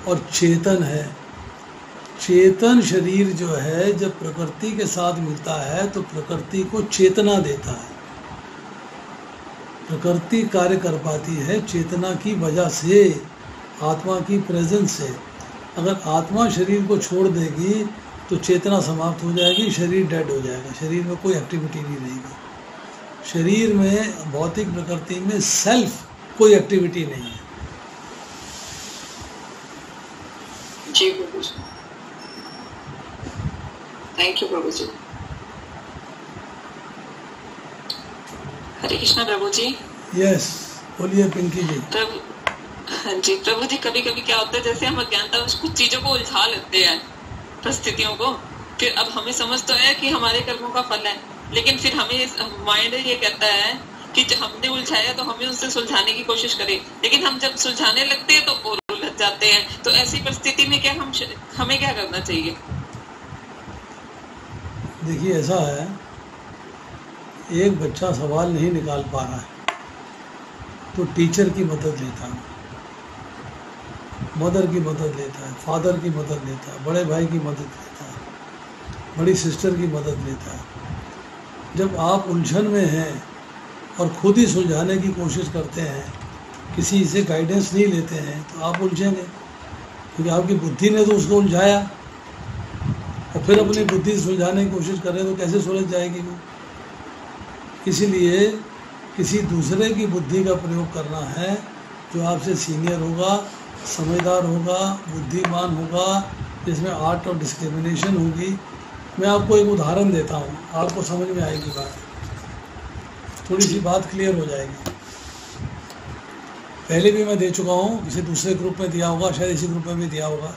और चेतन है। चेतन शरीर जो है जब प्रकृति के साथ मिलता है तो प्रकृति को चेतना देता है। प्रकृति कार्य कर पाती है चेतना की वजह से, आत्मा की प्रेजेंस से। अगर आत्मा शरीर को छोड़ देगी तो चेतना समाप्त हो जाएगी, शरीर डेड हो जाएगा, शरीर में कोई एक्टिविटी नहीं रहेगी। शरीर में, भौतिक प्रकृति में सेल्फ कोई एक्टिविटी नहीं है। जी प्रभु जी, थैंक यू प्रभु जी। हरे कृष्णा प्रभु जी। यस, बोलिए पिंकी जी। प्रभु जी, प्रभु जी कभी कभी क्या होता है, जैसे हम अज्ञानता कुछ चीजों को उलझा लेते हैं, परिस्थितियों को, फिर अब हमें समझ तो है कि हमारे कर्मों का फल है, लेकिन फिर हमें माइंड ये कहता है कि जो हमने उलझाया तो हमें उससे सुलझाने की कोशिश करें, लेकिन हम जब सुलझाने लगते हैं तो और उलझ जाते हैं। तो ऐसी परिस्थिति में क्या हमें क्या करना चाहिए? देखिए, ऐसा है, एक बच्चा सवाल नहीं निकाल पा रहा है तो टीचर की मदद लेता है, मदर की मदद लेता है, फादर की मदद लेता है, बड़े भाई की मदद लेता है, बड़ी सिस्टर की मदद लेता है। जब आप उलझन में हैं और खुद ही सुलझाने की कोशिश करते हैं, किसी से गाइडेंस नहीं लेते हैं, तो आप उलझेंगे, क्योंकि आपकी बुद्धि ने तो उसको उलझाया और फिर अपनी बुद्धि से सुलझाने की कोशिश करें तो कैसे सुलझ जाएगी वो। इसलिए किसी दूसरे की बुद्धि का प्रयोग करना है जो आपसे सीनियर होगा, समझदार होगा, बुद्धिमान होगा, जिसमें आर्ट और डिस्क्रिमिनेशन होगी। मैं आपको एक उदाहरण देता हूँ, आपको समझ में आएगी बात, थोड़ी सी बात क्लियर हो जाएगी। पहले भी मैं दे चुका हूँ, किसी दूसरे ग्रुप में दिया होगा, शायद इसी ग्रुप में भी दिया होगा।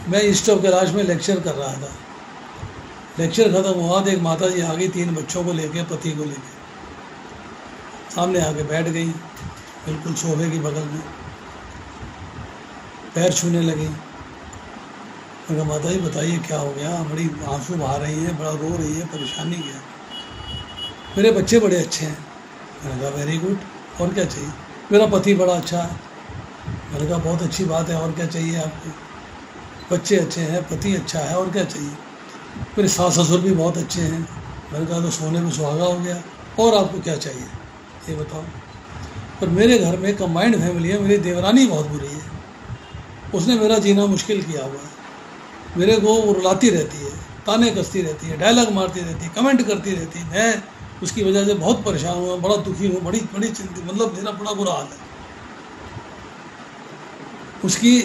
मैं ईस्ट ऑफ कैलाश में लेक्चर कर रहा था। लेक्चर ख़त्म हुआ तो एक माता जी आ गई, 3 बच्चों को लेके, पति को लेके सामने आके बैठ गई, बिल्कुल सोफे की बगल में, पैर छूने लगी। मैं कहा, माता जी बताइए क्या हो गया? बड़ी आंसू बहा रही हैं, बड़ा रो रही है, परेशानी क्या? मेरे बच्चे बड़े अच्छे हैं। मैंने कहा वेरी गुड, और क्या चाहिए? मेरा पति बड़ा अच्छा है। मैंने कहा बहुत अच्छी बात है, और क्या चाहिए आपको? बच्चे अच्छे हैं, पति अच्छा है, और क्या चाहिए? मेरे सास ससुर भी बहुत अच्छे हैं। मैंने कहा तो सोने में सुहागा हो गया, और आपको क्या चाहिए ये बताओ? पर मेरे घर में कंबाइंड फैमिली है, मेरी देवरानी बहुत बुरी है, उसने मेरा जीना मुश्किल किया हुआ है। मेरे को वो रुलाती रहती है, ताने कसती रहती है, डायलॉग मारती रहती है, कमेंट करती रहती है। मैं उसकी वजह से बहुत परेशान हुआ, बड़ा दुखी हूँ, बड़ी बड़ी चिंतित, मतलब मेरा बड़ा बुरा हाल है। उसकी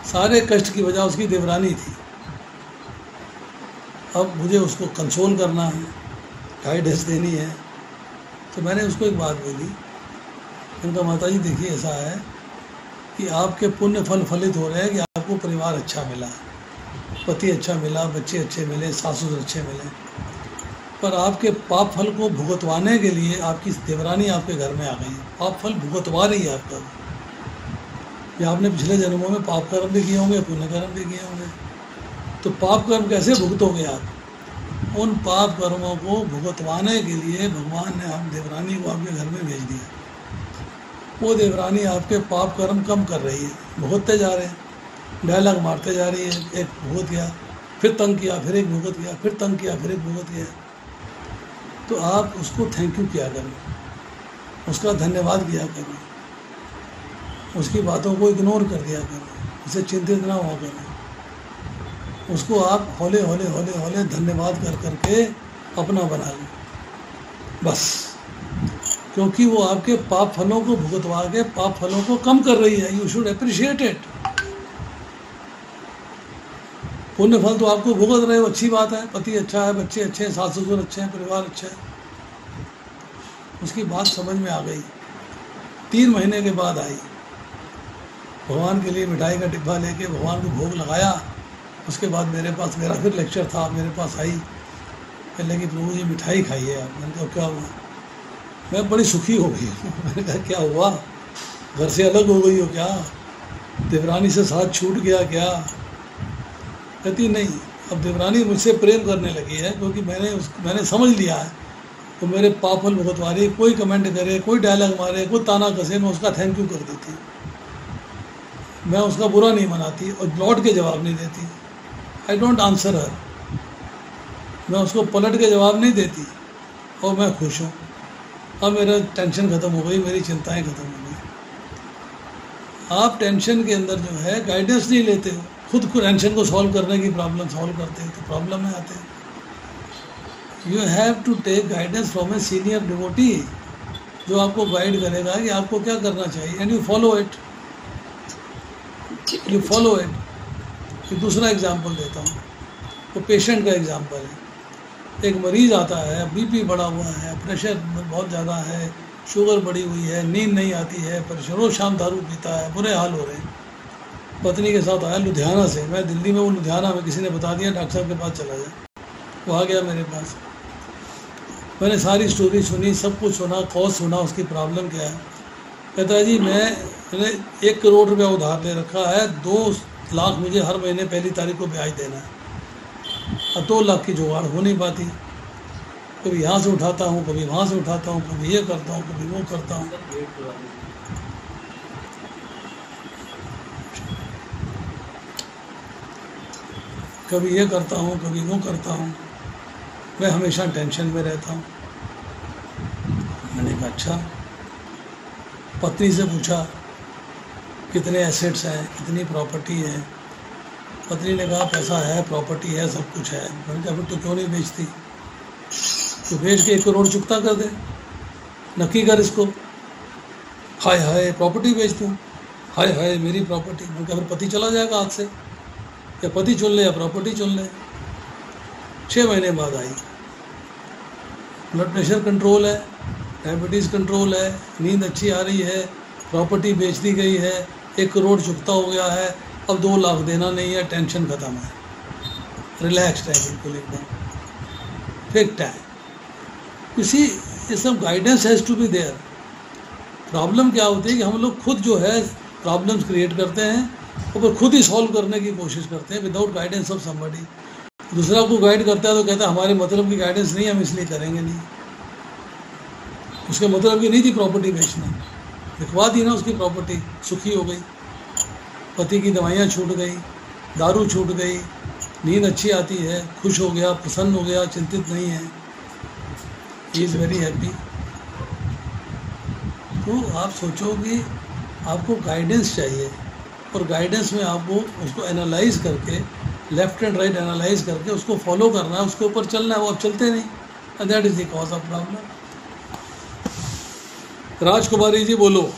सारे कष्ट की वजह उसकी देवरानी थी। अब मुझे उसको कंसोल करना है, गाइडेंस देनी है, तो मैंने उसको एक बात बोली। मैंने कहा माता जी देखिए, ऐसा है कि आपके पुण्य फल फलित हो रहे हैं कि आपको परिवार अच्छा मिला, पति अच्छा मिला, बच्चे अच्छे मिले, सासुर अच्छे मिले, पर आपके पाप फल को भुगतवाने के लिए आपकी देवरानी आपके घर में आ गई। पाप फल भुगतवा रही है आपका। ये आपने पिछले जन्मों में पाप कर्म भी किए होंगे, पुण्य कर्म भी किए होंगे, तो पाप कर्म कैसे भुगतोगे आप? उन पाप कर्मों को भुगतवाने के लिए भगवान ने आप देवरानी को आपके घर में भेज दिया। वो देवरानी आपके पाप कर्म कम कर रही है, भुगतते जा रहे हैं, डायलॉग मारते जा रही है। एक भुगत गया, फिर तंग किया, फिर एक भुगत गया, फिर तंग किया, फिर एक भुगत गया। तो आप उसको थैंक यू किया करें। उसका धन्यवाद किया करो, उसकी बातों को इग्नोर कर दिया करो, उसे चिंतित ना हुआ करो, उसको आप हौले हौले हौले हौले धन्यवाद कर करके अपना बना लो बस। क्योंकि वो आपके पाप फलों को भुगतवा के पाप फलों को कम कर रही है। You should appreciate it. पुण्य फल तो आपको भुगत रहे हो, अच्छी बात है, पति अच्छा है, बच्चे अच्छे हैं, सास ससुर अच्छे हैं, परिवार अच्छा है। उसकी बात समझ में आ गई। 3 महीने के बाद आई, भगवान के लिए मिठाई का डिब्बा लेके भगवान को भोग लगाया। उसके बाद मेरे पास, मेरा फिर लेक्चर था, मेरे पास आई, कहने लगी प्रभु जी मिठाई खाइए आप। मैंने कहा क्या हुआ? मैं बड़ी सुखी हो गई। मैंने कहा क्या हुआ, घर से अलग हो गई हो क्या, देवरानी से साथ छूट गया क्या? कहती नहीं, अब देवरानी मुझसे प्रेम करने लगी है क्योंकि मैंने समझ लिया है। तो मेरे पाप फल भुगतवा रही, कोई कमेंट करे, कोई डायलॉग मारे, कोई ताना कसे, मैं उसका थैंक यू कर देती, मैं उसका बुरा नहीं मनाती और लौट के जवाब नहीं देती। आई डोंट आंसर हर, मैं उसको पलट के जवाब नहीं देती और मैं खुश हूँ। अब मेरा टेंशन ख़त्म हो गई, मेरी चिंताएं ख़त्म हो गई। आप टेंशन के अंदर जो है गाइडेंस नहीं लेते हो, खुद को टेंशन को सॉल्व करने की प्रॉब्लम सॉल्व करते हो तो प्रॉब्लम में आते हैं। You have to take guidance from a senior devotee, जो आपको गाइड करेगा कि आपको क्या करना चाहिए, and you follow it, you follow it. दूसरा एग्जाम्पल देता हूँ, तो पेशेंट का एग्जाम्पल है। एक मरीज़ आता है, बीपी बढ़ा हुआ है, प्रेशर बहुत ज़्यादा है, शुगर बढ़ी हुई है, नींद नहीं आती है, परेशान, रोज़ शाम दारू पीता है, बुरे हाल हो रहे हैं। पत्नी के साथ आया लुधियाना से, मैं दिल्ली में, वो लुधियाना में, किसी ने बता दिया डॉक्टर साहब के पास चला जाए। वो आ गया मेरे पास, मैंने सारी स्टोरी सुनी, सब कुछ सुना, कॉज सुना, उसकी प्रॉब्लम क्या है। कहता है जी मैंने 1 करोड़ रुपया उधार ले रखा है, 2 लाख मुझे हर महीने पहली तारीख को ब्याज देना है, और 2 लाख की जुगाड़ हो नहीं पाती। कभी यहाँ से उठाता हूँ, कभी वहाँ से उठाता हूँ, कभी ये करता हूँ, कभी वो करता हूँ। कभी ये करता हूँ, कभी वो करता हूँ, मैं हमेशा टेंशन में रहता हूँ। मैंने कहा अच्छा। पत्नी से पूछा कितने एसेट्स हैं, कितनी प्रॉपर्टी है। पत्नी ने कहा पैसा है, प्रॉपर्टी है, सब कुछ है। मैंने कहा फिर तो क्यों नहीं बेचती, तो बेच के 1 करोड़ चुकता कर दे, नक्की कर इसको। हाय हाय प्रॉपर्टी बेच दूँ, हाय हाय मेरी प्रॉपर्टी। मैंने कहा फिर पति चला जाएगा हाथ से, या पति चुन ले या प्रॉपर्टी चुन ले। 6 महीने बाद आई, ब्लड प्रेशर कंट्रोल है, डायबिटीज़ कंट्रोल है, नींद अच्छी आ रही है, प्रॉपर्टी बेच दी गई है, 1 करोड़ चुकता हो गया है, अब 2 लाख देना नहीं है, टेंशन ख़त्म है, रिलैक्स्ड है बिल्कुल एकदम फिक्ट है। किसी ये सब guidance has to be there. Problem क्या होती है कि हम लोग खुद जो है प्रॉब्लम्स क्रिएट करते हैं और फिर खुद ही सॉल्व करने की कोशिश करते हैं विदाउट गाइडेंस ऑफ समबडी। दूसरा को गाइड करता है तो कहता है हमारे मतलब की गाइडेंस नहीं, हम इसलिए करेंगे नहीं। उसके मतलब की नहीं थी प्रॉपर्टी बेचना, लिखवा दी ना उसकी प्रॉपर्टी, सुखी हो गई, पति की दवाइयाँ छूट गई, दारू छूट गई, नींद अच्छी आती है, खुश हो गया, प्रसन्न हो गया, चिंतित नहीं है, ही इज़ वेरी हैप्पी। तो आप सोचो कि आपको गाइडेंस चाहिए, और गाइडेंस में आपको उसको एनालाइज करके, लेफ्ट एंड राइट एनालाइज करके उसको फॉलो करना है, उसके ऊपर चलना है। वो आप चलते नहीं, and that is the cause of problem. राजकुमारी जी बोलो।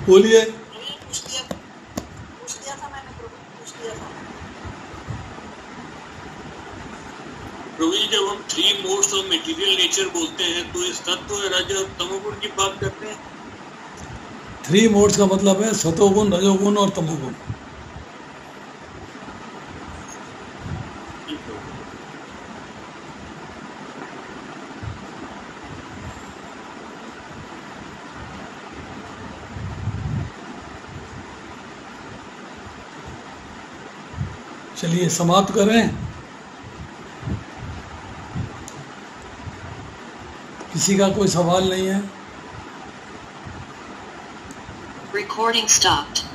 बोलिए। प्रभु जी जब हम 3 मोड्स ऑफ मटेरियल नेचर बोलते हैं तो इस तत्व रज और तमोगुण की बात करते हैं। 3 मोड्स का मतलब है सतोगुण, रजोगुण और तमोगुण। चलिए समाप्त करें। किसी का कोई सवाल नहीं है? Recording stopped.